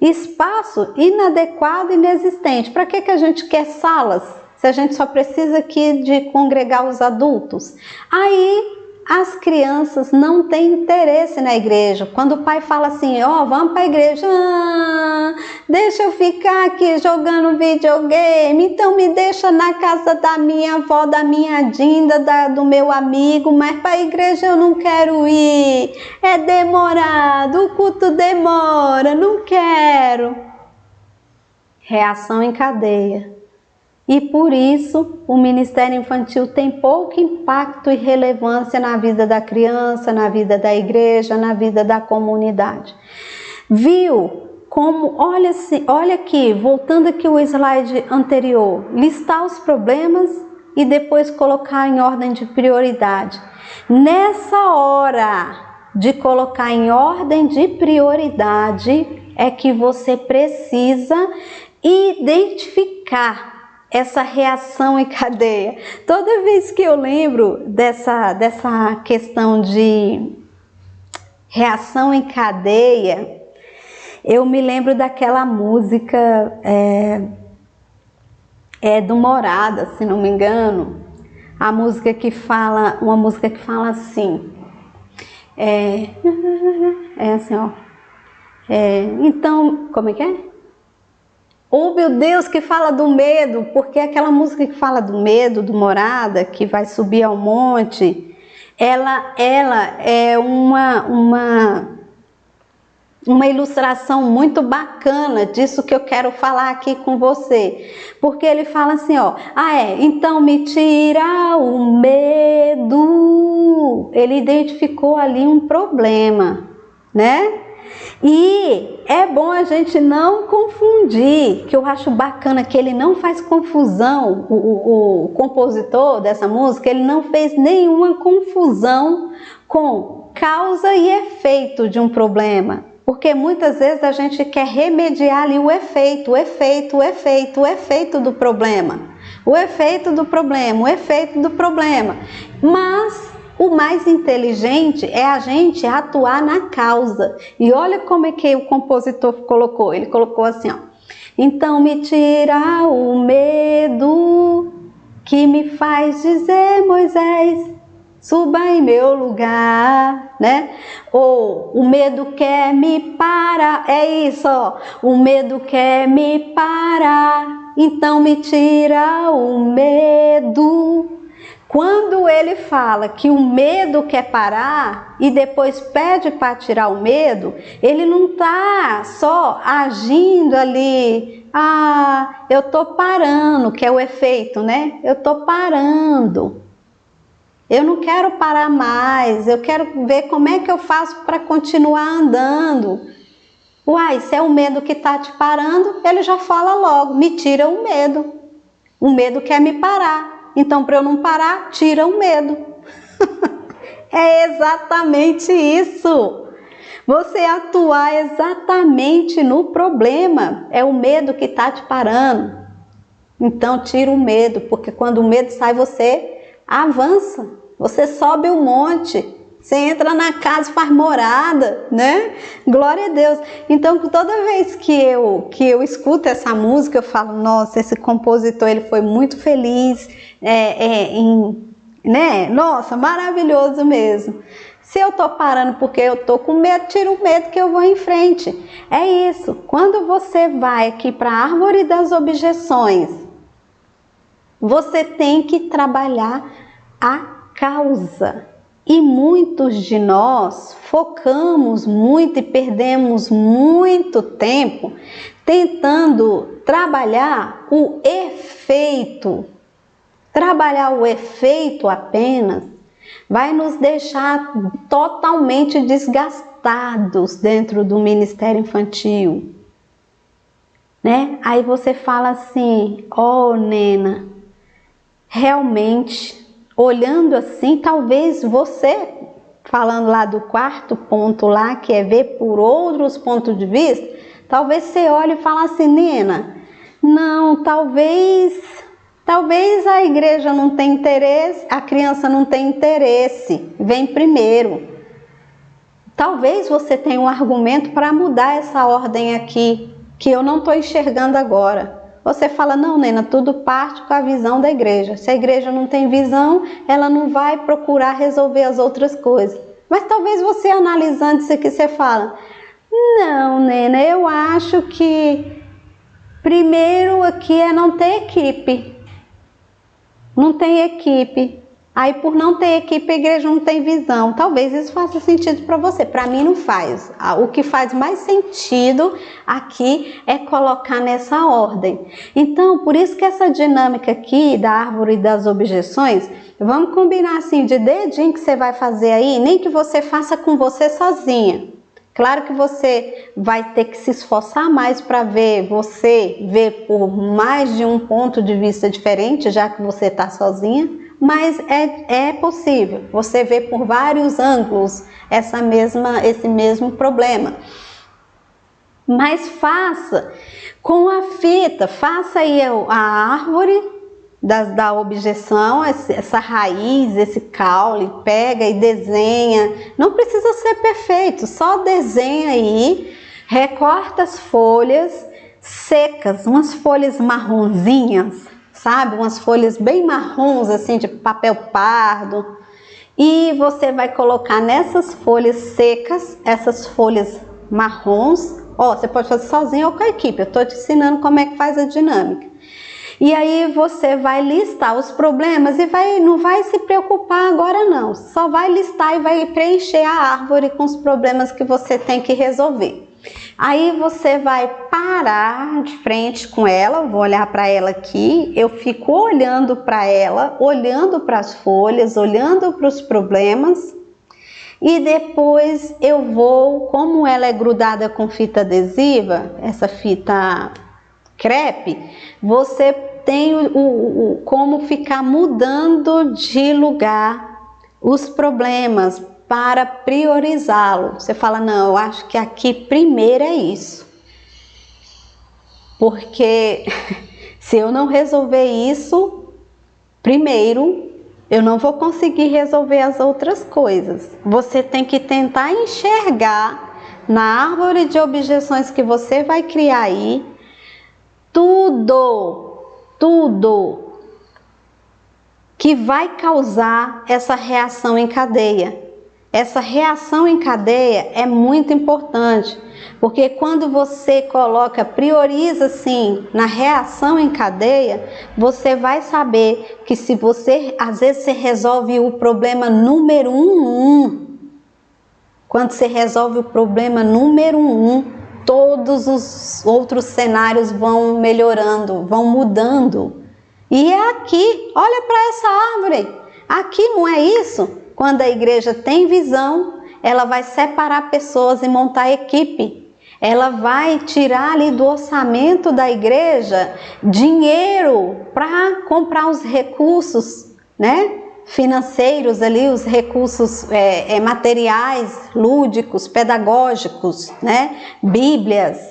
espaço inadequado, inexistente. Para que a gente quer salas, se a gente só precisa aqui de congregar os adultos? Aí as crianças não têm interesse na igreja. Quando o pai fala assim, vamos para a igreja, deixa eu ficar aqui jogando videogame, então me deixa na casa da minha avó, da minha Dinda, do meu amigo, mas para a igreja eu não quero ir, é demorado, o culto demora, não quero. Reação em cadeia. E por isso o ministério infantil tem pouco impacto e relevância na vida da criança, na vida da igreja, na vida da comunidade. Viu como, olha aqui, voltando aqui o slide anterior, listar os problemas e depois colocar em ordem de prioridade. Nessa hora de colocar em ordem de prioridade é que você precisa identificar essa reação em cadeia. Toda vez que eu lembro dessa questão de reação em cadeia, eu me lembro daquela música do Morada, se não me engano, uma música que fala assim, assim, ó, então, como é que é? Oh, meu Deus, que fala do medo, porque aquela música que fala do medo, do Morada, que vai subir ao monte, ela é uma ilustração muito bacana disso que eu quero falar aqui com você. Porque ele fala assim, então me tira o medo. Ele identificou ali um problema, né? E é bom a gente não confundir, que eu acho bacana que ele não faz confusão, o compositor dessa música, ele não fez nenhuma confusão com causa e efeito de um problema, porque muitas vezes a gente quer remediar ali o efeito do problema, mas o mais inteligente é a gente atuar na causa. E olha como é que o compositor colocou. Ele colocou assim, então me tira o medo que me faz dizer, Moisés, suba em meu lugar, né? Ou o medo quer me parar, o medo quer me parar, então me tira o medo. Quando ele fala que o medo quer parar e depois pede para tirar o medo, ele não está só agindo ali, eu estou parando, que é o efeito, né? Eu estou parando, eu não quero parar mais, eu quero ver como é que eu faço para continuar andando. Se é o medo que está te parando, ele já fala logo, me tira o medo quer me parar. Então, para eu não parar, tira o medo. É exatamente isso. Você atuar exatamente no problema. É o medo que está te parando. Então, tira o medo, porque quando o medo sai, você avança. Você sobe o monte. Você entra na casa e faz morada, né? Glória a Deus. Então, toda vez que eu escuto essa música, eu falo, nossa, esse compositor ele foi muito feliz em né? Nossa, maravilhoso mesmo. Se eu tô parando porque eu tô com medo, tira o medo que eu vou em frente. É isso. Quando você vai aqui para a árvore das objeções, você tem que trabalhar a causa. E muitos de nós focamos muito e perdemos muito tempo tentando trabalhar o efeito. Trabalhar o efeito apenas vai nos deixar totalmente desgastados dentro do Ministério Infantil, né? Aí você fala assim, ó, Nena, realmente, olhando assim, talvez você, falando lá do quarto ponto lá, que é ver por outros pontos de vista, talvez você olhe e fale assim, Nena, não, talvez a igreja não tem interesse, a criança não tem interesse, vem primeiro. Talvez você tenha um argumento para mudar essa ordem aqui, que eu não estou enxergando agora. Você fala, não, Nena, tudo parte com a visão da igreja. Se a igreja não tem visão, ela não vai procurar resolver as outras coisas. Mas talvez você analisando isso aqui, você fala, não, Nena, eu acho que primeiro aqui é não ter equipe. Não tem equipe. Aí por não ter equipe a igreja não tem visão. Talvez isso faça sentido para você. Para mim não faz. O que faz mais sentido aqui é colocar nessa ordem. Então por isso que essa dinâmica aqui da árvore das objeções, vamos combinar assim, de dedinho que você vai fazer aí, nem que você faça com você sozinha. Claro que você vai ter que se esforçar mais para ver por mais de um ponto de vista diferente, já que você está sozinha, mas é possível você ver por vários ângulos esse mesmo problema. Mas faça com a fita, faça aí a árvore da objeção, essa raiz, esse caule, pega e desenha. Não precisa ser perfeito, só desenha aí, recorta as folhas secas, umas folhas marronzinhas, sabe? Umas folhas bem marrons, assim, de papel pardo. E você vai colocar nessas folhas secas, essas folhas marrons. Ó, você pode fazer sozinho ou com a equipe, eu tô te ensinando como é que faz a dinâmica. E aí você vai listar os problemas e não vai se preocupar agora não, só vai listar e vai preencher a árvore com os problemas que você tem que resolver. Aí você vai parar de frente com ela, vou olhar para ela aqui, eu fico olhando para ela, olhando para as folhas, olhando para os problemas e depois eu vou, como ela é grudada com fita adesiva, essa fita crepe, você tem como ficar mudando de lugar os problemas para priorizá-lo. Você fala, não, eu acho que aqui primeiro é isso. Porque se eu não resolver isso primeiro, eu não vou conseguir resolver as outras coisas. Você tem que tentar enxergar na árvore de objeções que você vai criar aí, tudo que vai causar essa reação em cadeia. Essa reação em cadeia é muito importante, porque quando você prioriza assim na reação em cadeia, você vai saber que se você, às vezes você resolve o problema número quando você resolve o problema número 1, todos os outros cenários vão melhorando, vão mudando. E é aqui, olha para essa árvore, aqui não é isso? Quando a igreja tem visão, ela vai separar pessoas e montar equipe. Ela vai tirar ali do orçamento da igreja dinheiro para comprar os recursos, né? Financeiros ali, os recursos materiais, lúdicos, pedagógicos, né? Bíblias,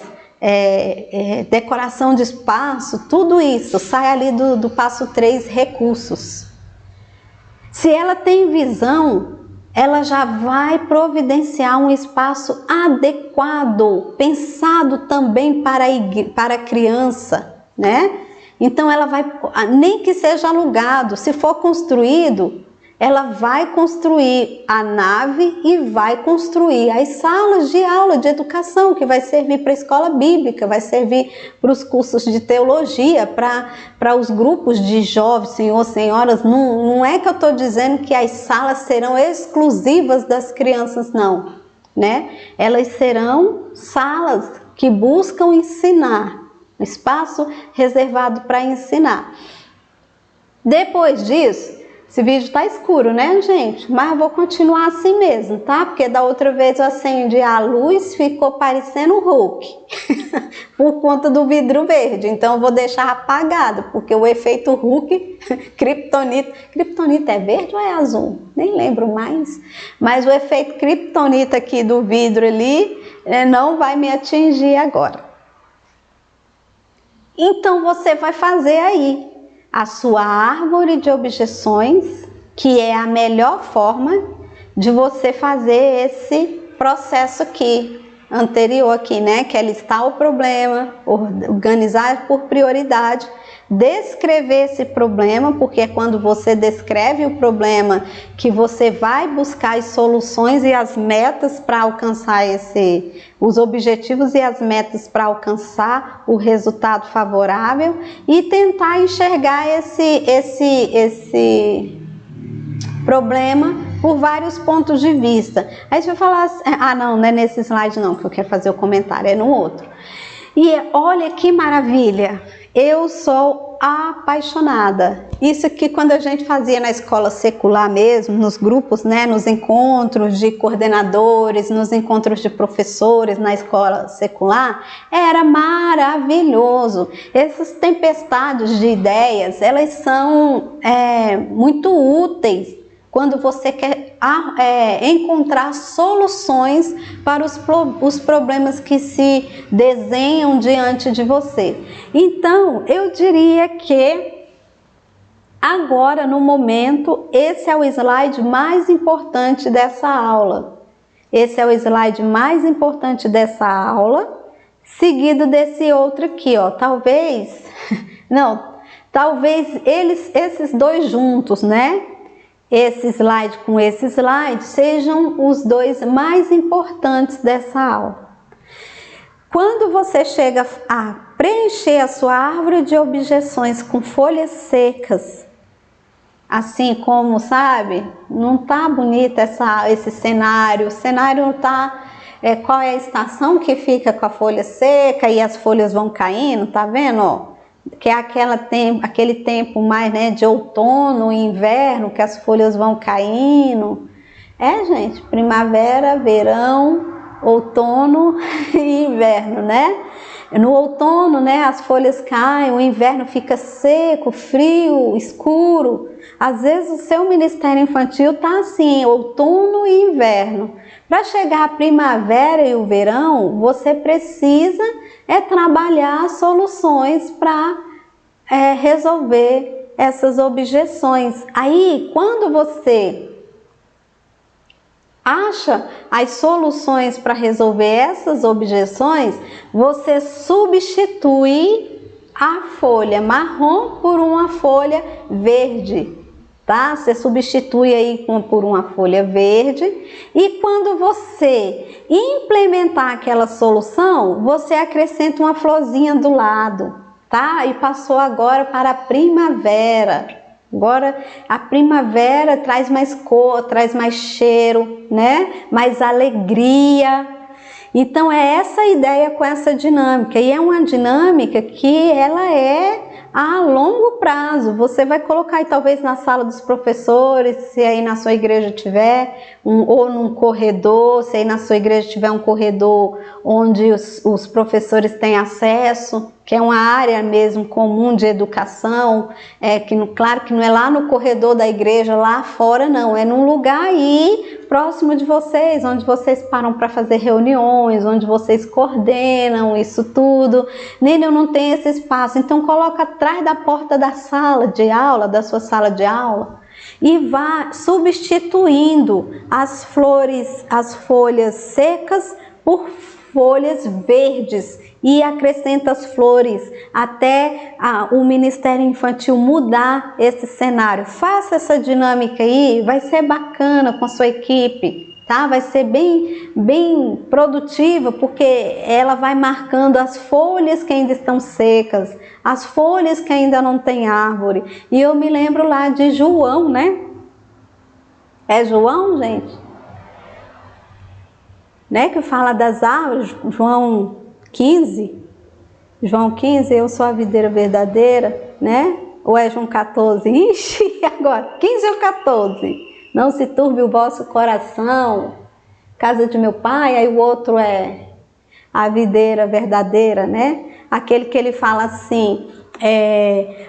decoração de espaço, tudo isso sai ali do passo 3, recursos. Se ela tem visão, ela já vai providenciar um espaço adequado, pensado também para a criança, né? Então ela vai, nem que seja alugado, se for construído, ela vai construir a nave e vai construir as salas de aula de educação, que vai servir para a escola bíblica, vai servir para os cursos de teologia, para os grupos de jovens, senhor, senhoras. Não é que eu estou dizendo que as salas serão exclusivas das crianças, não, né? Elas serão salas que buscam ensinar, um espaço reservado para ensinar. Depois disso, esse vídeo tá escuro, né, gente? Mas eu vou continuar assim mesmo, tá? Porque da outra vez eu acendi a luz, ficou parecendo um Hulk. Por conta do vidro verde. Então eu vou deixar apagado, porque o efeito Hulk, kryptonita... Kryptonita é verde ou é azul? Nem lembro mais. Mas o efeito kryptonita aqui do vidro ali não vai me atingir agora. Então você vai fazer aí a sua árvore de objeções, que é a melhor forma de você fazer esse processo aqui, anterior aqui, né? Que é listar o problema, organizar por prioridade, descrever esse problema, porque é quando você descreve o problema que você vai buscar as soluções e as metas para alcançar os objetivos e as metas para alcançar o resultado favorável e tentar enxergar esse problema por vários pontos de vista. Aí você vai falar assim, não é nesse slide não que eu quero fazer o comentário, é no outro. E olha que maravilha, eu sou apaixonada. Isso que quando a gente fazia na escola secular mesmo, nos grupos, né, nos encontros de coordenadores, nos encontros de professores na escola secular, era maravilhoso. Essas tempestades de ideias, elas são muito úteis quando você quer encontrar soluções para os problemas que se desenham diante de você. Então, eu diria que agora, no momento, esse é o slide mais importante dessa aula. Esse é o slide mais importante dessa aula, seguido desse outro aqui, ó. Talvez esses dois juntos, né? Esse slide com esse slide sejam os dois mais importantes dessa aula. Quando você chega a preencher a sua árvore de objeções com folhas secas, assim como, sabe, não tá bonito esse cenário, o cenário não tá... qual é a estação que fica com a folha seca e as folhas vão caindo, tá vendo, ó? Que é aquele tempo mais, né, de outono e inverno, que as folhas vão caindo. Gente, primavera, verão, outono e inverno, né? No outono, né, as folhas caem, o inverno fica seco, frio, escuro. Às vezes o seu ministério infantil tá assim, outono e inverno. Para chegar a primavera e o verão, você precisa trabalhar soluções para resolver essas objeções. Aí, quando você acha as soluções para resolver essas objeções, você substitui a folha marrom por uma folha verde, tá? Você substitui aí por uma folha verde e quando você implementar aquela solução, você acrescenta uma florzinha do lado, tá? E passou agora para a primavera. Agora a primavera traz mais cor, traz mais cheiro, né? Mais alegria. Então é essa a ideia com essa dinâmica. E é uma dinâmica que ela é a longo prazo. Você vai colocar aí talvez na sala dos professores, se aí na sua igreja tiver, ou num corredor, se aí na sua igreja tiver um corredor onde os professores têm acesso, que é uma área mesmo comum de educação, claro que não é lá no corredor da igreja, lá fora não, é num lugar aí próximo de vocês, onde vocês param para fazer reuniões, onde vocês coordenam isso tudo. Nele eu não tenho esse espaço, então coloca atrás da porta da sala de aula, da sua sala de aula, e vá substituindo as folhas secas por folhas verdes e acrescenta as flores até o Ministério Infantil mudar esse cenário. Faça essa dinâmica aí, vai ser bacana com a sua equipe, tá? Vai ser bem produtiva, porque ela vai marcando as folhas que ainda estão secas, as folhas que ainda não tem árvore. E eu me lembro lá de João, né? É João, gente? Né? Que fala das árvores, João 15, eu sou a videira verdadeira, né? Ou é João 14? Ixi, agora, 15 ou 14? Não se turbe o vosso coração, casa de meu pai, aí o outro é a videira verdadeira, né? Aquele que ele fala assim,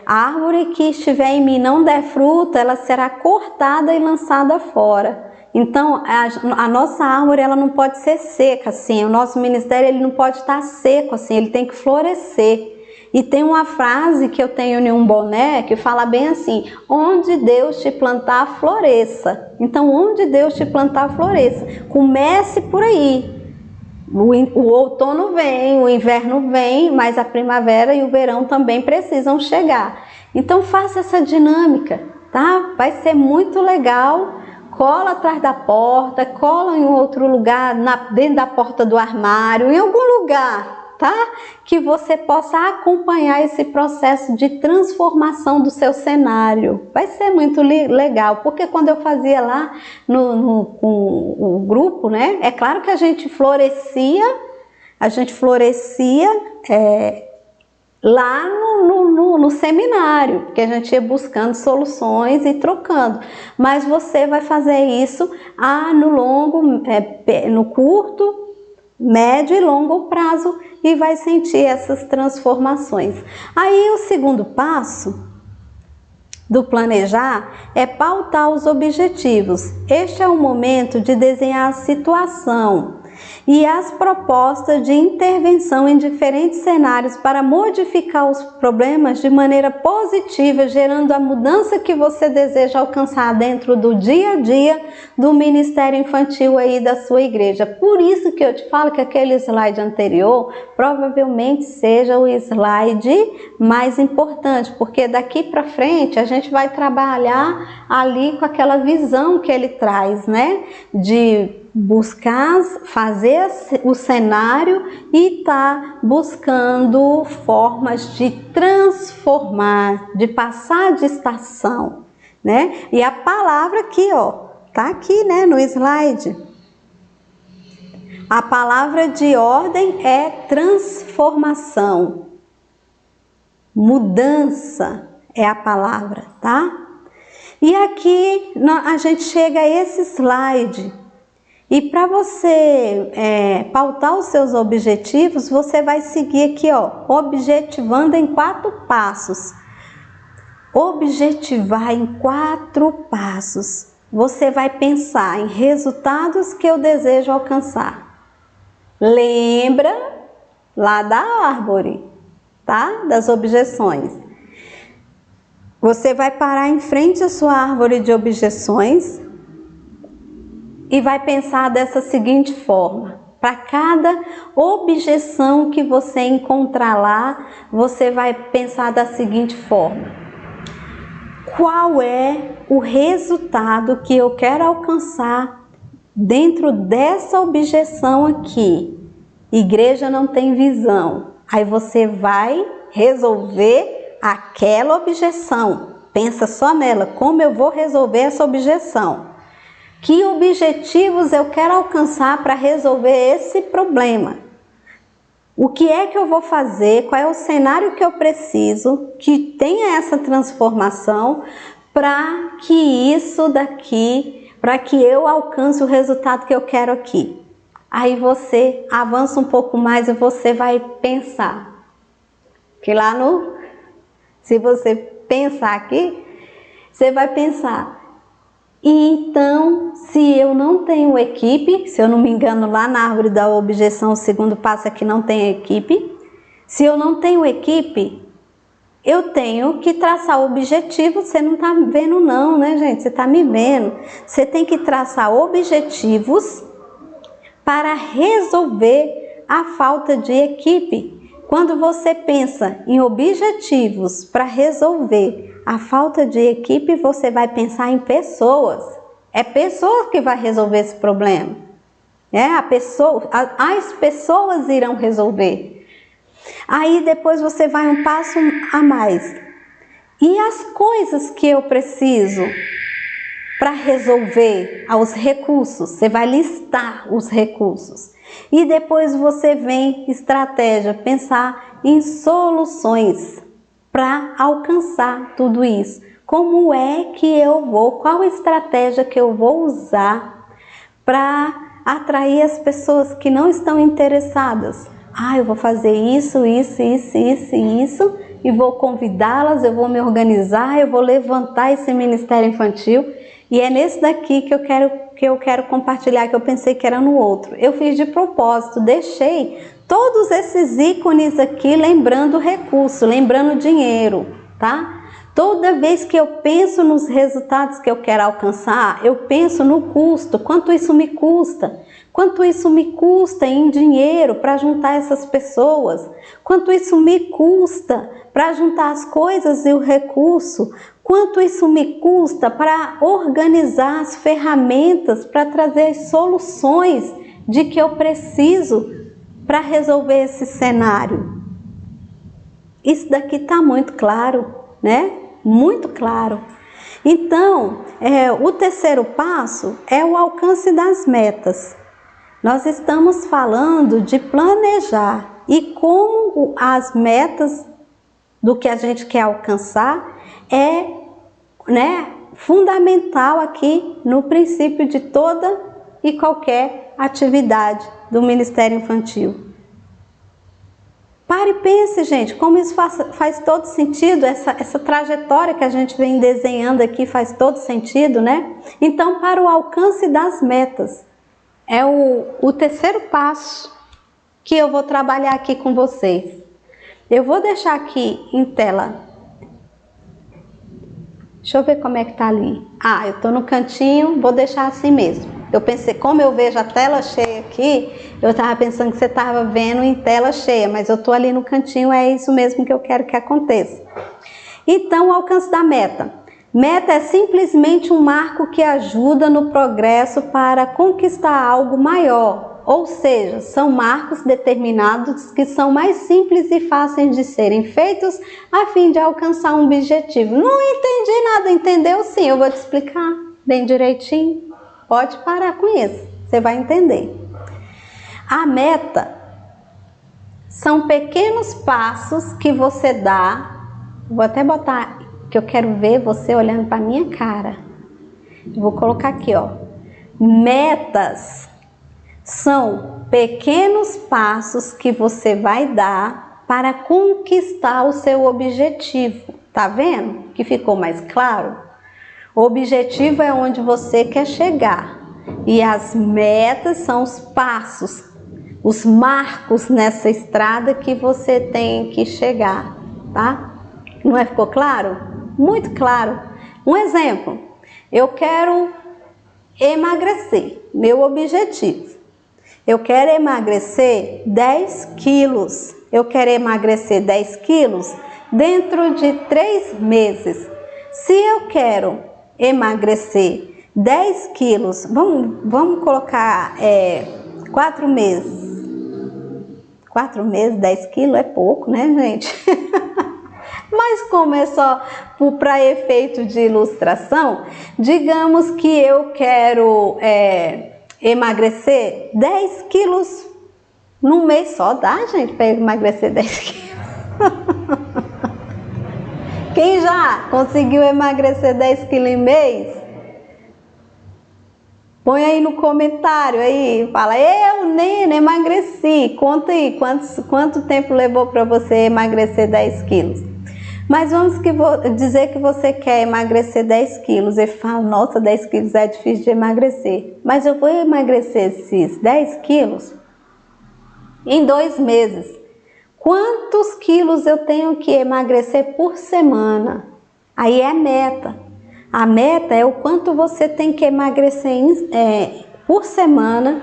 a árvore que estiver em mim não der fruta, ela será cortada e lançada fora. Então, a nossa árvore, ela não pode ser seca, assim, o nosso ministério, ele não pode estar seco, assim, ele tem que florescer. E tem uma frase que eu tenho em um boné, que fala bem assim, onde Deus te plantar, floresça. Então, onde Deus te plantar, floresça. Comece por aí. O outono vem, o inverno vem, mas a primavera e o verão também precisam chegar. Então, faça essa dinâmica, tá? Vai ser muito legal. Cola atrás da porta, cola em outro lugar, dentro da porta do armário, em algum lugar, tá? Que você possa acompanhar esse processo de transformação do seu cenário. Vai ser muito legal, porque quando eu fazia lá com o grupo, né? É claro que a gente florescia lá no seminário, porque a gente ia buscando soluções e trocando, mas você vai fazer isso no curto, médio e longo prazo e vai sentir essas transformações. Aí o segundo passo do planejar é pautar os objetivos. Este é o momento de desenhar a situação e as propostas de intervenção em diferentes cenários para modificar os problemas de maneira positiva, gerando a mudança que você deseja alcançar dentro do dia a dia do Ministério Infantil aí da sua igreja. Por isso que eu te falo que aquele slide anterior provavelmente seja o slide mais importante, porque daqui para frente a gente vai trabalhar ali com aquela visão que ele traz, né? De buscar fazer o cenário e tá buscando formas de transformar, de passar de estação, né? E a palavra aqui, ó, tá aqui, né, no slide. A palavra de ordem é transformação. Mudança é a palavra, tá? E aqui a gente chega a esse slide. E para você pautar os seus objetivos, você vai seguir aqui, ó, objetivando em 4 passos. Objetivar em 4 passos. Você vai pensar em resultados que eu desejo alcançar. Lembra lá da árvore, tá? Das objeções. Você vai parar em frente à sua árvore de objeções e vai pensar dessa seguinte forma: para cada objeção que você encontrar lá, você vai pensar da seguinte forma: qual é o resultado que eu quero alcançar dentro dessa objeção aqui? Igreja não tem visão. Aí você vai resolver aquela objeção. Pensa só nela, como eu vou resolver essa objeção? Que objetivos eu quero alcançar para resolver esse problema? O que é que eu vou fazer? Qual é o cenário que eu preciso que tenha essa transformação para que isso daqui, para que eu alcance o resultado que eu quero aqui? Aí você avança um pouco mais e você vai pensar. Que lá se você pensar aqui, você vai pensar. E então, se eu não tenho equipe, se eu não me engano lá na árvore da objeção, o segundo passo é que não tem equipe. Se eu não tenho equipe, eu tenho que traçar objetivos. Você não está vendo não, né, gente? Você está me vendo. Você tem que traçar objetivos para resolver a falta de equipe. Quando você pensa em objetivos para resolver a falta de equipe, você vai pensar em pessoas. É pessoa que vai resolver esse problema. As pessoas irão resolver. Aí depois você vai um passo a mais. E as coisas que eu preciso para resolver, os recursos, você vai listar os recursos. E depois você vem estratégia, pensar em soluções para alcançar tudo isso. Como é que eu vou, qual a estratégia que eu vou usar para atrair as pessoas que não estão interessadas? Eu vou fazer isso e vou convidá-las, eu vou me organizar, eu vou levantar esse Ministério Infantil. E é nesse daqui que eu quero compartilhar, que eu pensei que era no outro. Eu fiz de propósito, deixei todos esses ícones aqui lembrando recurso, lembrando dinheiro, tá? Toda vez que eu penso nos resultados que eu quero alcançar, eu penso no custo, quanto isso me custa. Quanto isso me custa em dinheiro para juntar essas pessoas? Quanto isso me custa para juntar as coisas e o recurso? Quanto isso me custa para organizar as ferramentas, para trazer as soluções de que eu preciso para resolver esse cenário? Isso daqui está muito claro, né? Muito claro. Então, o terceiro passo é o alcance das metas. Nós estamos falando de planejar e como as metas do que a gente quer alcançar é, fundamental aqui no princípio de toda e qualquer atividade do Ministério Infantil. Pare e pense, gente, como isso faz todo sentido, essa trajetória que a gente vem desenhando aqui faz todo sentido, né? Então, para o alcance das metas, é o terceiro passo que eu vou trabalhar aqui com vocês. Eu vou deixar aqui em tela. Deixa eu ver como é que tá ali. Eu tô no cantinho, vou deixar assim mesmo. Eu pensei, como eu vejo a tela cheia aqui, eu tava pensando que você tava vendo em tela cheia, mas eu tô ali no cantinho, é isso mesmo que eu quero que aconteça. Então, o alcance da meta. Meta é simplesmente um marco que ajuda no progresso para conquistar algo maior, ou seja, são marcos determinados que são mais simples e fáceis de serem feitos a fim de alcançar um objetivo. Não entendi nada, entendeu? Sim, eu vou te explicar bem direitinho. Pode parar com isso, você vai entender. A meta são pequenos passos que você dá. Vou até botar que eu quero ver você olhando para minha cara. Vou colocar aqui, ó. Metas são pequenos passos que você vai dar para conquistar o seu objetivo. Tá vendo que ficou mais claro? O objetivo é onde você quer chegar. E as metas são os passos, os marcos nessa estrada que você tem que chegar, tá? Não é? Ficou claro? Muito claro. Um exemplo, eu quero emagrecer, meu objetivo. Eu quero emagrecer 10 quilos. Eu quero emagrecer 10 quilos dentro de 3 meses. Se eu quero emagrecer 10 quilos, vamos colocar 4 meses. 4 meses, 10 quilos é pouco, né, gente? Mas como é só para efeito de ilustração, digamos que eu quero emagrecer 10 quilos num mês só. Dá, gente, para emagrecer 10 quilos? Quem já conseguiu emagrecer 10 quilos em mês? Põe aí no comentário aí, fala, eu nem emagreci. Conta aí, quanto tempo levou para você emagrecer 10 quilos? Mas vamos dizer que você quer emagrecer 10 quilos e fala, nossa, 10 quilos é difícil de emagrecer. Mas eu vou emagrecer esses 10 quilos em 2 meses. Quantos quilos eu tenho que emagrecer por semana? Aí é a meta. A meta é o quanto você tem que emagrecer por semana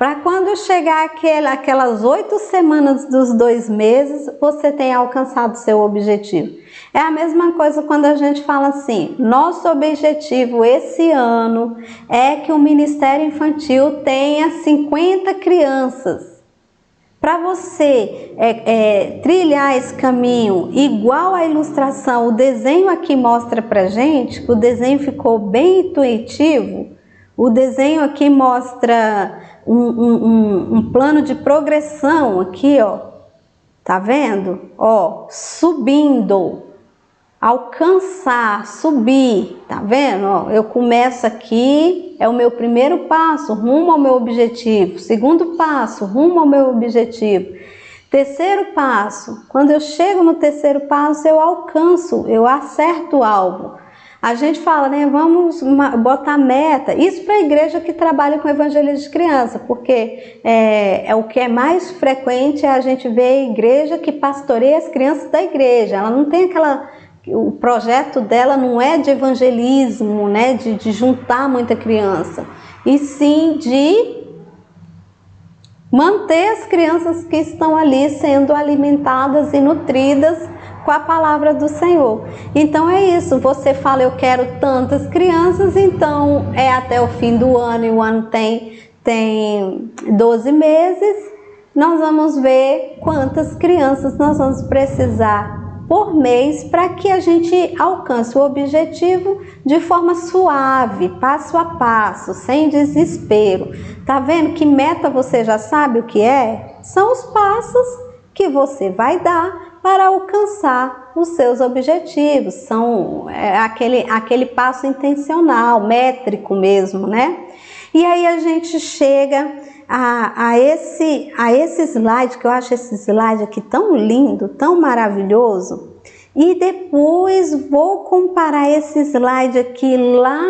para quando chegar aquelas 8 semanas dos 2 meses, você tenha alcançado seu objetivo. É a mesma coisa quando a gente fala assim, nosso objetivo esse ano é que o Ministério Infantil tenha 50 crianças. Para você trilhar esse caminho igual a ilustração, o desenho aqui mostra pra gente, que o desenho ficou bem intuitivo. O desenho aqui mostra um plano de progressão aqui, ó. Tá vendo? Ó, subindo, alcançar, subir, tá vendo? Ó, eu começo aqui, é o meu primeiro passo rumo ao meu objetivo. Segundo passo, rumo ao meu objetivo. Terceiro passo, quando eu chego no terceiro passo, eu alcanço, eu acerto o alvo. A gente fala, né, vamos botar meta, isso para a igreja que trabalha com evangelismo de criança, porque é o que é mais frequente, a gente vê a igreja que pastoreia as crianças da igreja, ela não tem o projeto dela não é de evangelismo, né, de juntar muita criança, e sim de manter as crianças que estão ali sendo alimentadas e nutridas com a palavra do Senhor. Então é isso, você fala, eu quero tantas crianças, então é até o fim do ano, e o ano tem 12 meses, nós vamos ver quantas crianças nós vamos precisar por mês para que a gente alcance o objetivo de forma suave, passo a passo, sem desespero. Tá vendo que meta você já sabe o que é? São os passos que você vai dar para alcançar os seus objetivos. São aquele passo intencional, métrico mesmo, né? E aí a gente chega a esse slide, que eu acho esse slide aqui tão lindo, tão maravilhoso, e depois vou comparar esse slide aqui lá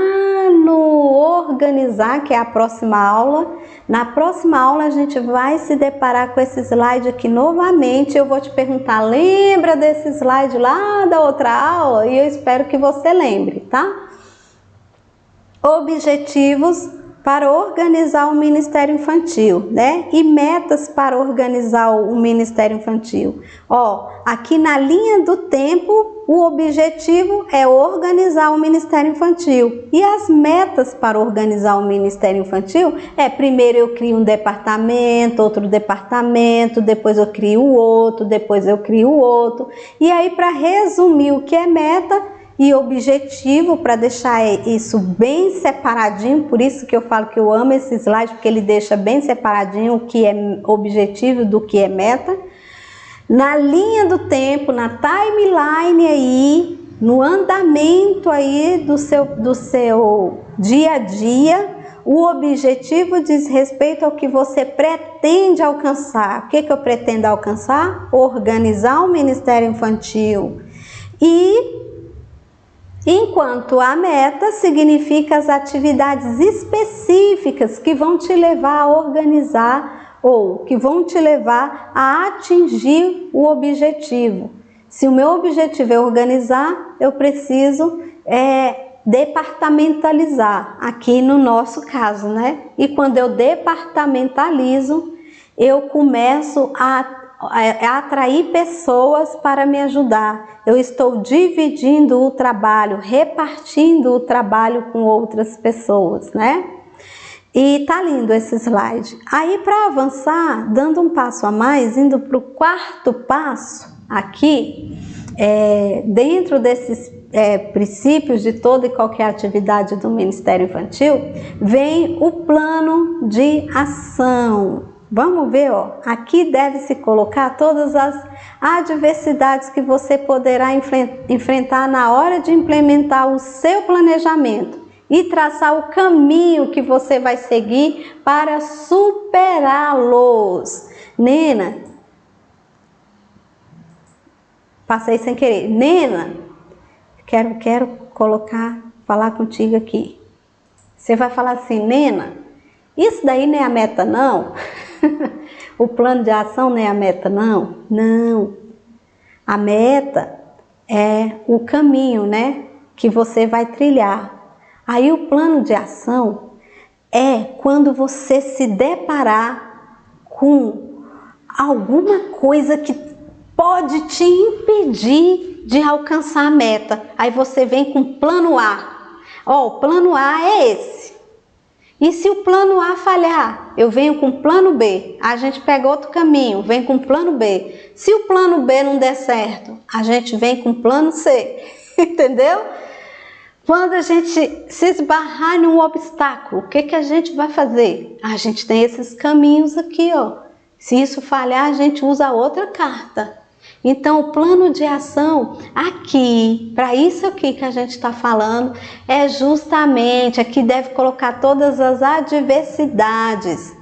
no organizar, que é a próxima aula. Na próxima aula a gente vai se deparar com esse slide aqui novamente. Eu vou te perguntar, lembra desse slide lá da outra aula? E eu espero que você lembre, tá? Objetivos para organizar o Ministério Infantil, né? E metas para organizar o Ministério Infantil. Ó, aqui na linha do tempo, o objetivo é organizar o Ministério Infantil. E as metas para organizar o Ministério Infantil primeiro eu crio um departamento, outro departamento, depois eu crio outro, depois eu crio outro. E aí, para resumir o que é meta e objetivo, para deixar isso bem separadinho, por isso que eu falo que eu amo esse slide, porque ele deixa bem separadinho o que é objetivo do que é meta. Na linha do tempo, na timeline aí, no andamento aí do seu dia a dia, o objetivo diz respeito ao que você pretende alcançar. O que eu pretendo alcançar? Organizar o Ministério Infantil. E enquanto a meta significa as atividades específicas que vão te levar a organizar ou que vão te levar a atingir o objetivo. Se o meu objetivo é organizar, eu preciso departamentalizar, aqui no nosso caso, né? E quando eu departamentalizo, eu começo a atrair pessoas para me ajudar. Eu estou dividindo o trabalho, repartindo o trabalho com outras pessoas, né? E tá lindo esse slide. Aí, para avançar, dando um passo a mais, indo para o quarto passo aqui, dentro desses princípios de toda e qualquer atividade do Ministério Infantil, vem o plano de ação. Vamos ver, ó, aqui deve-se colocar todas as adversidades que você poderá enfrentar na hora de implementar o seu planejamento e traçar o caminho que você vai seguir para superá-los. Nena, passei sem querer. Nena, quero falar contigo aqui. Você vai falar assim, Nena, isso daí não é a meta não? O plano de ação não é a meta não? Não. A meta é o caminho, né, que você vai trilhar. Aí o plano de ação é quando você se deparar com alguma coisa que pode te impedir de alcançar a meta. Aí você vem com plano A. Ó, o plano A é esse. E se o plano A falhar, eu venho com plano B. A gente pega outro caminho, vem com plano B. Se o plano B não der certo, a gente vem com plano C. Entendeu? Quando a gente se esbarrar num obstáculo, o que a gente vai fazer? A gente tem esses caminhos aqui, ó. Se isso falhar, a gente usa outra carta. Então, o plano de ação aqui, para isso aqui que a gente está falando, é justamente aqui deve colocar todas as adversidades,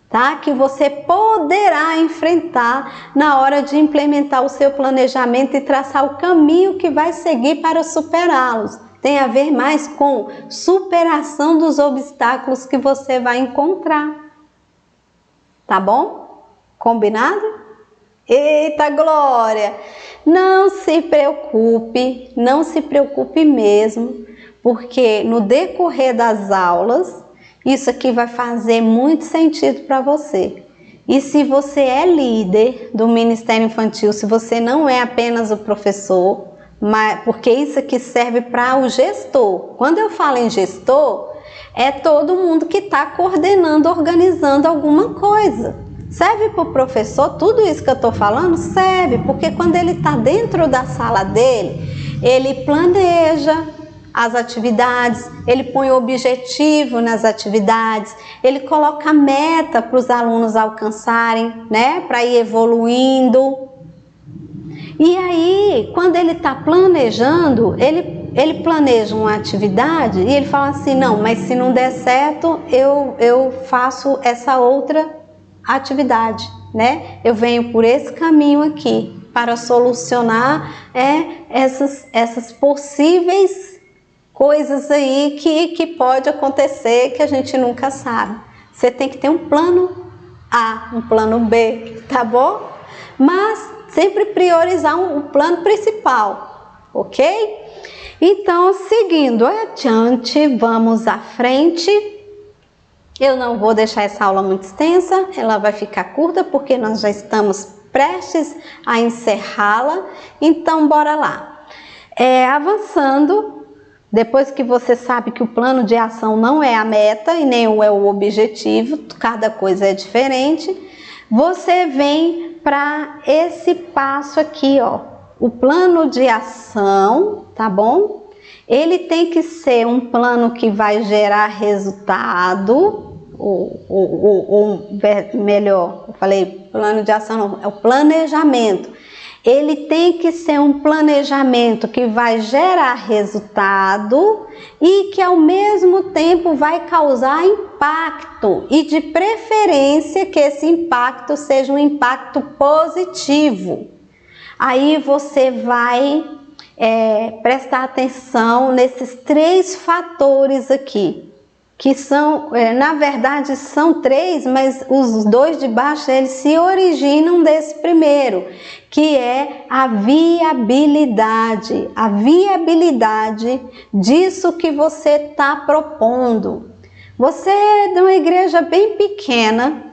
tá? Que você poderá enfrentar na hora de implementar o seu planejamento e traçar o caminho que vai seguir para superá-los. Tem a ver mais com superação dos obstáculos que você vai encontrar. Tá bom? Combinado? Eita glória! Não se preocupe mesmo, porque no decorrer das aulas, isso aqui vai fazer muito sentido para você. E se você é líder do Ministério Infantil, se você não é apenas o professor, mas, porque isso aqui serve para o gestor. Quando eu falo em gestor, é todo mundo que está coordenando, organizando alguma coisa. Serve para o professor, tudo isso que eu estou falando serve, porque quando ele está dentro da sala dele, ele planeja as atividades, ele põe objetivo nas atividades, ele coloca meta para os alunos alcançarem, né, para ir evoluindo. E aí, quando ele está planejando, ele planeja uma atividade e ele fala assim, não, mas se não der certo, eu faço essa outra atividade, né? Eu venho por esse caminho aqui para solucionar essas possíveis coisas aí que pode acontecer que a gente nunca sabe. Você tem que ter um plano A, um plano B, tá bom? Mas sempre priorizar um plano principal, ok? Então, seguindo adiante, vamos à frente. Eu não vou deixar essa aula muito extensa, ela vai ficar curta porque nós já estamos prestes a encerrá-la. Então, bora lá. Avançando, depois que você sabe que o plano de ação não é a meta e nem é o objetivo, cada coisa é diferente, você vem para esse passo aqui, ó. O plano de ação, tá bom? Ele tem que ser um plano que vai gerar resultado, ou melhor, eu falei plano de ação, não, é o planejamento. Ele tem que ser um planejamento que vai gerar resultado e que ao mesmo tempo vai causar impacto, e de preferência que esse impacto seja um impacto positivo. Aí você vai prestar atenção nesses 3 fatores aqui, que são, na verdade são 3, mas os 2 de baixo eles se originam desse primeiro, que é a viabilidade disso que você está propondo. Você é de uma igreja bem pequena,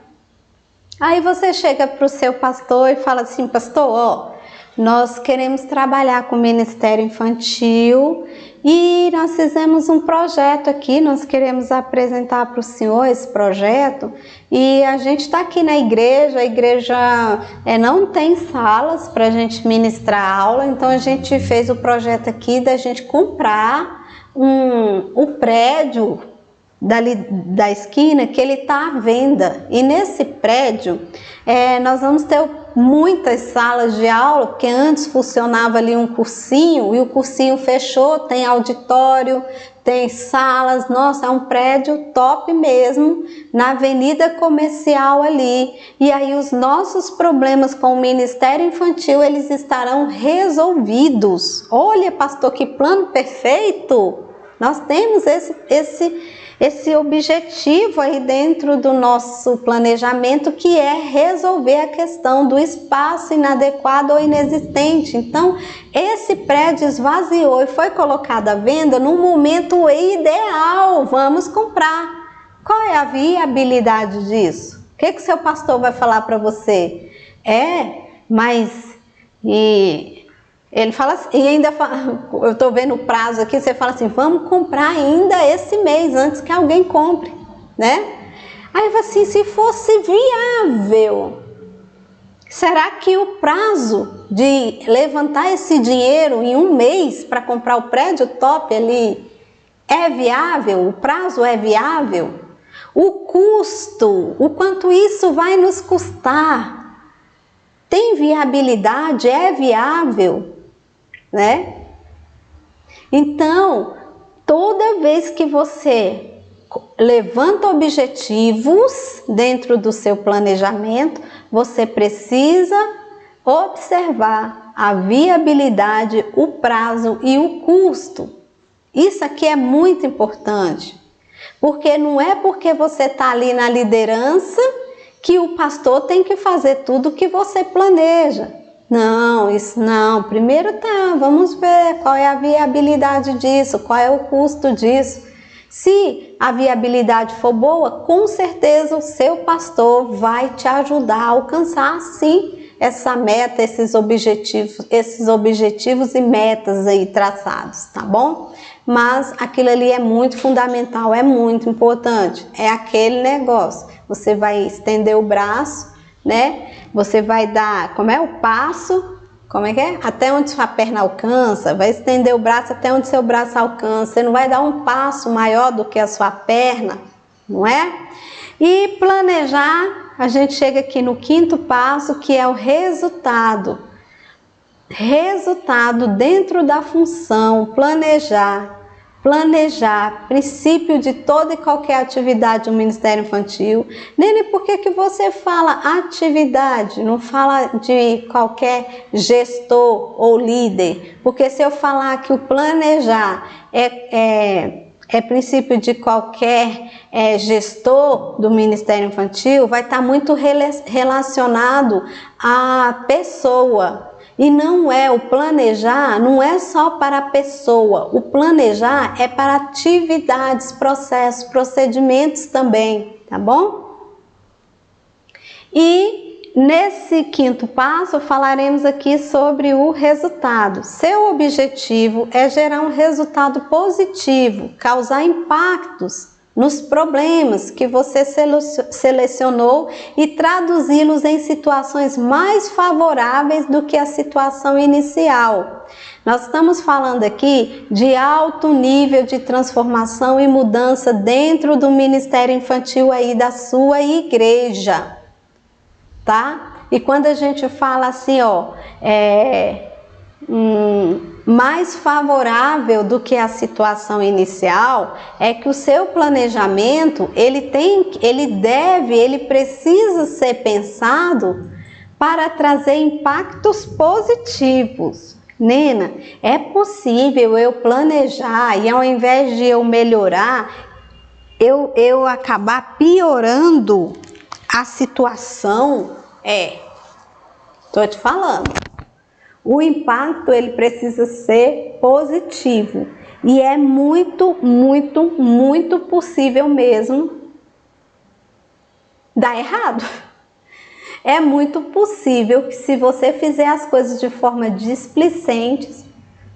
aí você chega para o seu pastor e fala assim, pastor, ó, nós queremos trabalhar com o Ministério Infantil e nós fizemos um projeto aqui, nós queremos apresentar para o senhor esse projeto e a gente está aqui na igreja, a igreja não tem salas para a gente ministrar aula, então a gente fez o projeto aqui da gente comprar um prédio da esquina que ele está à venda, e nesse prédio nós vamos ter muitas salas de aula, porque antes funcionava ali um cursinho e o cursinho fechou, tem auditório, tem salas, nossa, é um prédio top mesmo, na avenida comercial ali, e aí os nossos problemas com o Ministério Infantil, eles estarão resolvidos. Olha, pastor, que plano perfeito! Nós temos esse objetivo aí dentro do nosso planejamento, que é resolver a questão do espaço inadequado ou inexistente. Então, esse prédio esvaziou e foi colocado à venda no momento ideal. Vamos comprar. Qual é a viabilidade disso? O que seu pastor vai falar para você? Mas e ele fala assim, e ainda fala, eu estou vendo o prazo aqui, você fala assim, vamos comprar ainda esse mês, antes que alguém compre, né? Aí assim, se fosse viável, será que o prazo de levantar esse dinheiro em um mês para comprar o prédio top ali é viável? O prazo é viável? O custo, o quanto isso vai nos custar? Tem viabilidade? É viável? Né? Então, toda vez que você levanta objetivos dentro do seu planejamento, você precisa observar a viabilidade, o prazo e o custo. Isso aqui é muito importante, porque não é porque você está ali na liderança que o pastor tem que fazer tudo o que você planeja. Não, isso não. Primeiro vamos ver qual é a viabilidade disso, qual é o custo disso. Se a viabilidade for boa, com certeza o seu pastor vai te ajudar a alcançar sim essa meta, esses objetivos e metas aí traçados, tá bom? Mas aquilo ali é muito fundamental, é muito importante. É aquele negócio. Você vai estender o braço, né? Você vai dar, o passo, até onde sua perna alcança, vai estender o braço até onde seu braço alcança. Você não vai dar um passo maior do que a sua perna, não é? E planejar, a gente chega aqui no quinto passo, que é o resultado. Resultado dentro da função, planejar, princípio de toda e qualquer atividade do Ministério Infantil. Nele, por que você fala atividade, não fala de qualquer gestor ou líder? Porque se eu falar que o planejar é princípio de qualquer gestor do Ministério Infantil, vai estar muito relacionado à pessoa. E não é, o planejar não é só para a pessoa, o planejar é para atividades, processos, procedimentos também, tá bom? E nesse quinto passo falaremos aqui sobre o resultado. Seu objetivo é gerar um resultado positivo, causar impactos nos problemas que você selecionou e traduzi-los em situações mais favoráveis do que a situação inicial. Nós estamos falando aqui de alto nível de transformação e mudança dentro do Ministério Infantil aí da sua igreja, tá? E quando a gente fala assim, mais favorável do que a situação inicial, é que o seu planejamento, ele precisa ser pensado para trazer impactos positivos. Nena, é possível eu planejar e ao invés de eu melhorar, eu acabar piorando a situação? Tô te falando. O impacto, ele precisa ser positivo. E é muito, muito, muito possível mesmo dar errado. É muito possível que, se você fizer as coisas de forma displicente,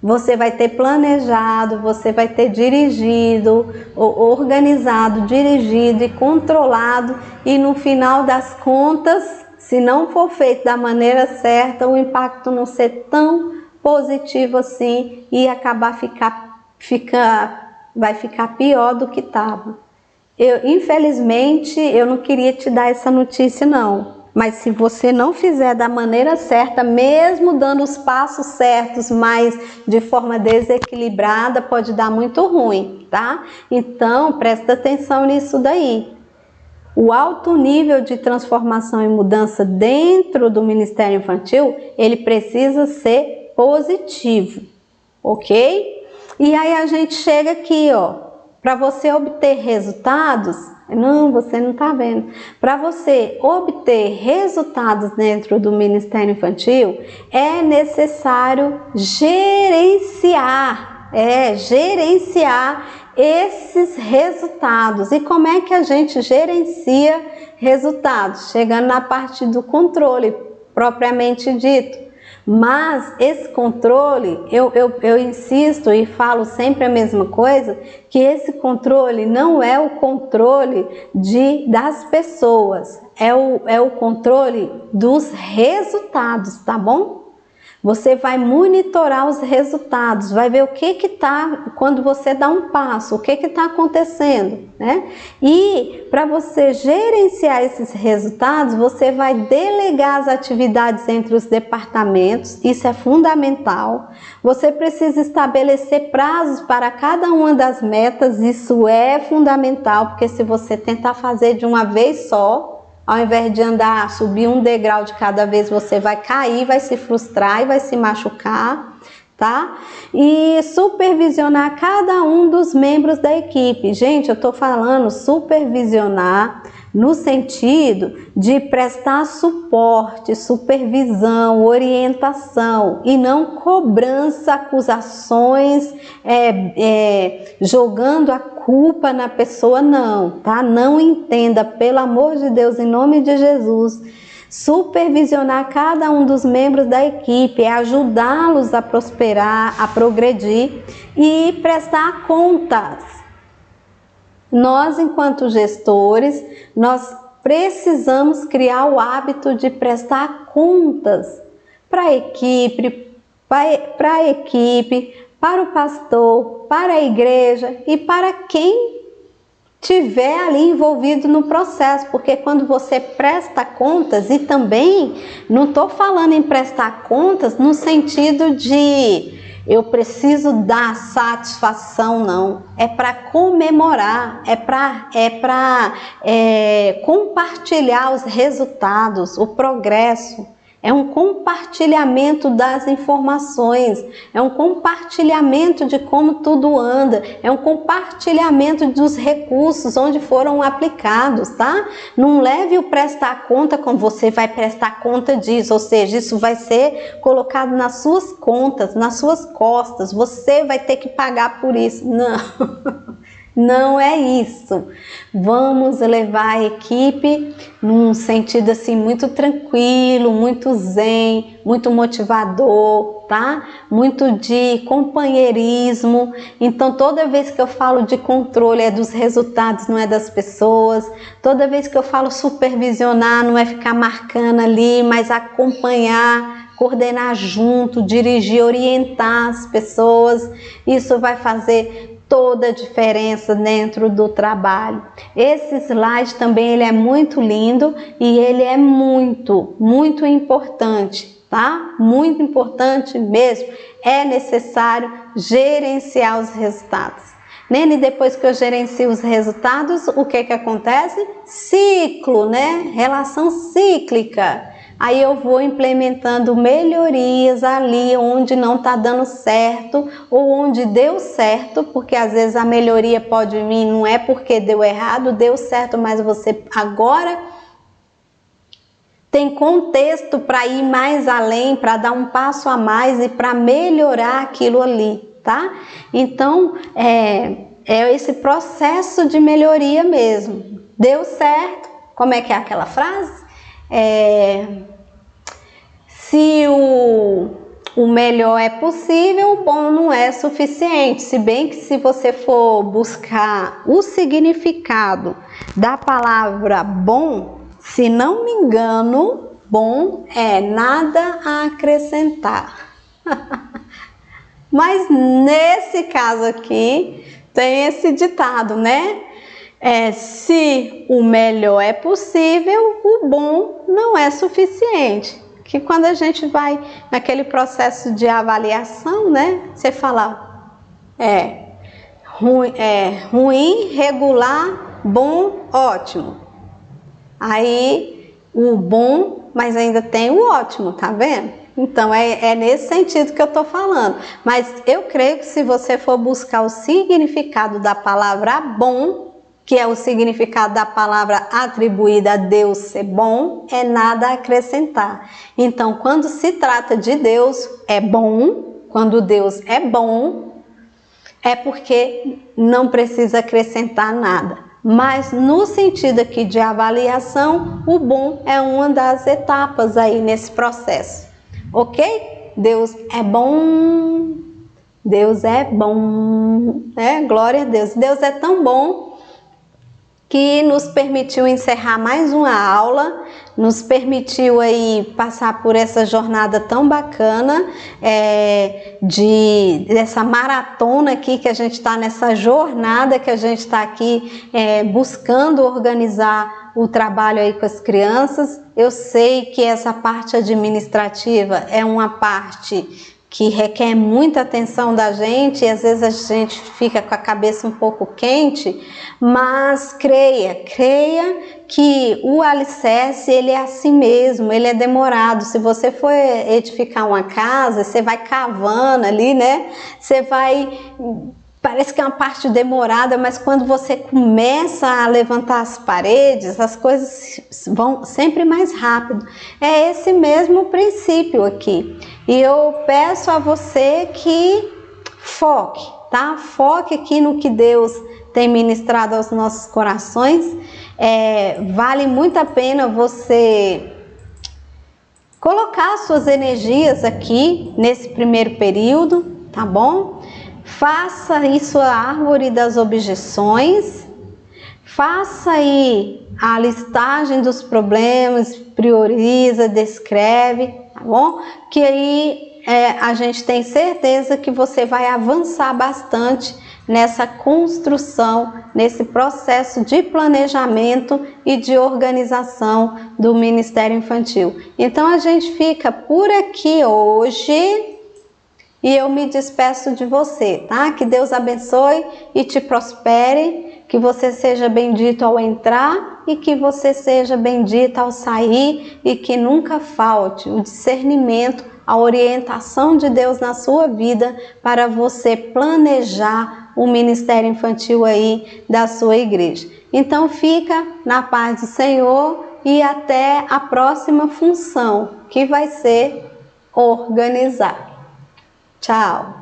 você vai ter planejado, você vai ter dirigido, organizado, dirigido e controlado, e no final das contas, se não for feito da maneira certa, o impacto não ser tão positivo assim e acabar vai ficar pior do que estava. Infelizmente, eu não queria te dar essa notícia não, mas se você não fizer da maneira certa, mesmo dando os passos certos, mas de forma desequilibrada, pode dar muito ruim, tá? Então, presta atenção nisso daí. O alto nível de transformação e mudança dentro do Ministério Infantil, ele precisa ser positivo, ok? E aí a gente chega aqui, para você obter resultados, você não está vendo. Para você obter resultados dentro do Ministério Infantil, é necessário gerenciar esses resultados. E como é que a gente gerencia resultados? Chegando na parte do controle, propriamente dito. Mas esse controle, eu insisto e falo sempre a mesma coisa, que esse controle não é o controle das pessoas, é o controle dos resultados, tá bom? Você vai monitorar os resultados, vai ver o que tá, quando você dá um passo, o que está acontecendo, né? E para você gerenciar esses resultados, você vai delegar as atividades entre os departamentos, isso é fundamental. Você precisa estabelecer prazos para cada uma das metas, isso é fundamental, porque se você tentar fazer de uma vez só, ao invés de subir um degrau de cada vez, você vai cair, vai se frustrar e vai se machucar, tá? E supervisionar cada um dos membros da equipe. Gente, eu tô falando supervisionar no sentido de prestar suporte, supervisão, orientação e não cobrança, acusações, jogando a culpa na pessoa, não, tá? Não entenda, pelo amor de Deus, em nome de Jesus. Supervisionar cada um dos membros da equipe, ajudá-los a prosperar, a progredir e prestar contas. Nós, enquanto gestores, nós precisamos criar o hábito de prestar contas para a equipe, para o pastor, para a igreja e para quem tiver ali envolvido no processo, porque quando você presta contas, e também não estou falando em prestar contas no sentido de eu preciso dar satisfação, não. É para comemorar, é para compartilhar os resultados, o progresso. É um compartilhamento das informações, é um compartilhamento de como tudo anda, é um compartilhamento dos recursos onde foram aplicados, tá? Não leve o prestar conta como você vai prestar conta disso, ou seja, isso vai ser colocado nas suas contas, nas suas costas, você vai ter que pagar por isso. Não. Não é isso. Vamos levar a equipe num sentido assim muito tranquilo, muito zen, muito motivador, tá? Muito de companheirismo. Então toda vez que eu falo de controle é dos resultados, não é das pessoas. Toda vez que eu falo supervisionar, não é ficar marcando ali, mas acompanhar, coordenar junto, dirigir, orientar as pessoas. Isso vai fazer toda a diferença dentro do trabalho. Esse slide também ele é muito lindo e ele é muito importante, tá? Muito importante mesmo. É necessário gerenciar os resultados. Nele, depois que eu gerencio os resultados, o que acontece? Ciclo, né? Relação cíclica. Aí eu vou implementando melhorias ali onde não está dando certo ou onde deu certo, porque às vezes a melhoria pode vir, não é porque deu errado, deu certo, mas você agora tem contexto para ir mais além, para dar um passo a mais e para melhorar aquilo ali, tá? Então, é esse processo de melhoria mesmo. Deu certo, como é que é aquela frase? Se o melhor é possível, o bom não é suficiente. Se bem que se você for buscar o significado da palavra bom, se não me engano, bom é nada a acrescentar. Mas nesse caso aqui, tem esse ditado, né? Se o melhor é possível, o bom não é suficiente. Que quando a gente vai naquele processo de avaliação, né? Você fala, ruim, regular, bom, ótimo. Aí, o bom, mas ainda tem o ótimo, tá vendo? Então, é nesse sentido que eu tô falando. Mas eu creio que se você for buscar o significado da palavra bom, que é o significado da palavra atribuída a Deus ser bom, é nada a acrescentar. Então, quando se trata de Deus, é bom. Quando Deus é bom, é porque não precisa acrescentar nada. Mas no sentido aqui de avaliação, o bom é uma das etapas aí nesse processo, ok? Deus é bom, Deus é bom, né? Glória a Deus. Deus é tão bom que nos permitiu encerrar mais uma aula, nos permitiu aí passar por essa jornada tão bacana, dessa maratona aqui, que a gente está nessa jornada, que a gente está aqui buscando organizar o trabalho aí com as crianças. Eu sei que essa parte administrativa é uma parte que requer muita atenção da gente, e às vezes a gente fica com a cabeça um pouco quente, mas creia que o alicerce, ele é assim mesmo, ele é demorado. Se você for edificar uma casa, você vai cavando ali, né? Você vai... Parece que é uma parte demorada, mas quando você começa a levantar as paredes, as coisas vão sempre mais rápido. É esse mesmo princípio aqui. E eu peço a você que foque, tá? Foque aqui no que Deus tem ministrado aos nossos corações. Vale muito a pena você colocar suas energias aqui nesse primeiro período, tá bom? Faça aí sua árvore das objeções, faça aí a listagem dos problemas, prioriza, descreve, tá bom? Que aí a gente tem certeza que você vai avançar bastante nessa construção, nesse processo de planejamento e de organização do Ministério Infantil. Então a gente fica por aqui hoje. E eu me despeço de você, tá? Que Deus abençoe e te prospere, que você seja bendito ao entrar e que você seja bendito ao sair, e que nunca falte o discernimento, a orientação de Deus na sua vida para você planejar o ministério infantil aí da sua igreja. Então fica na paz do Senhor e até a próxima função, que vai ser organizar. Tchau!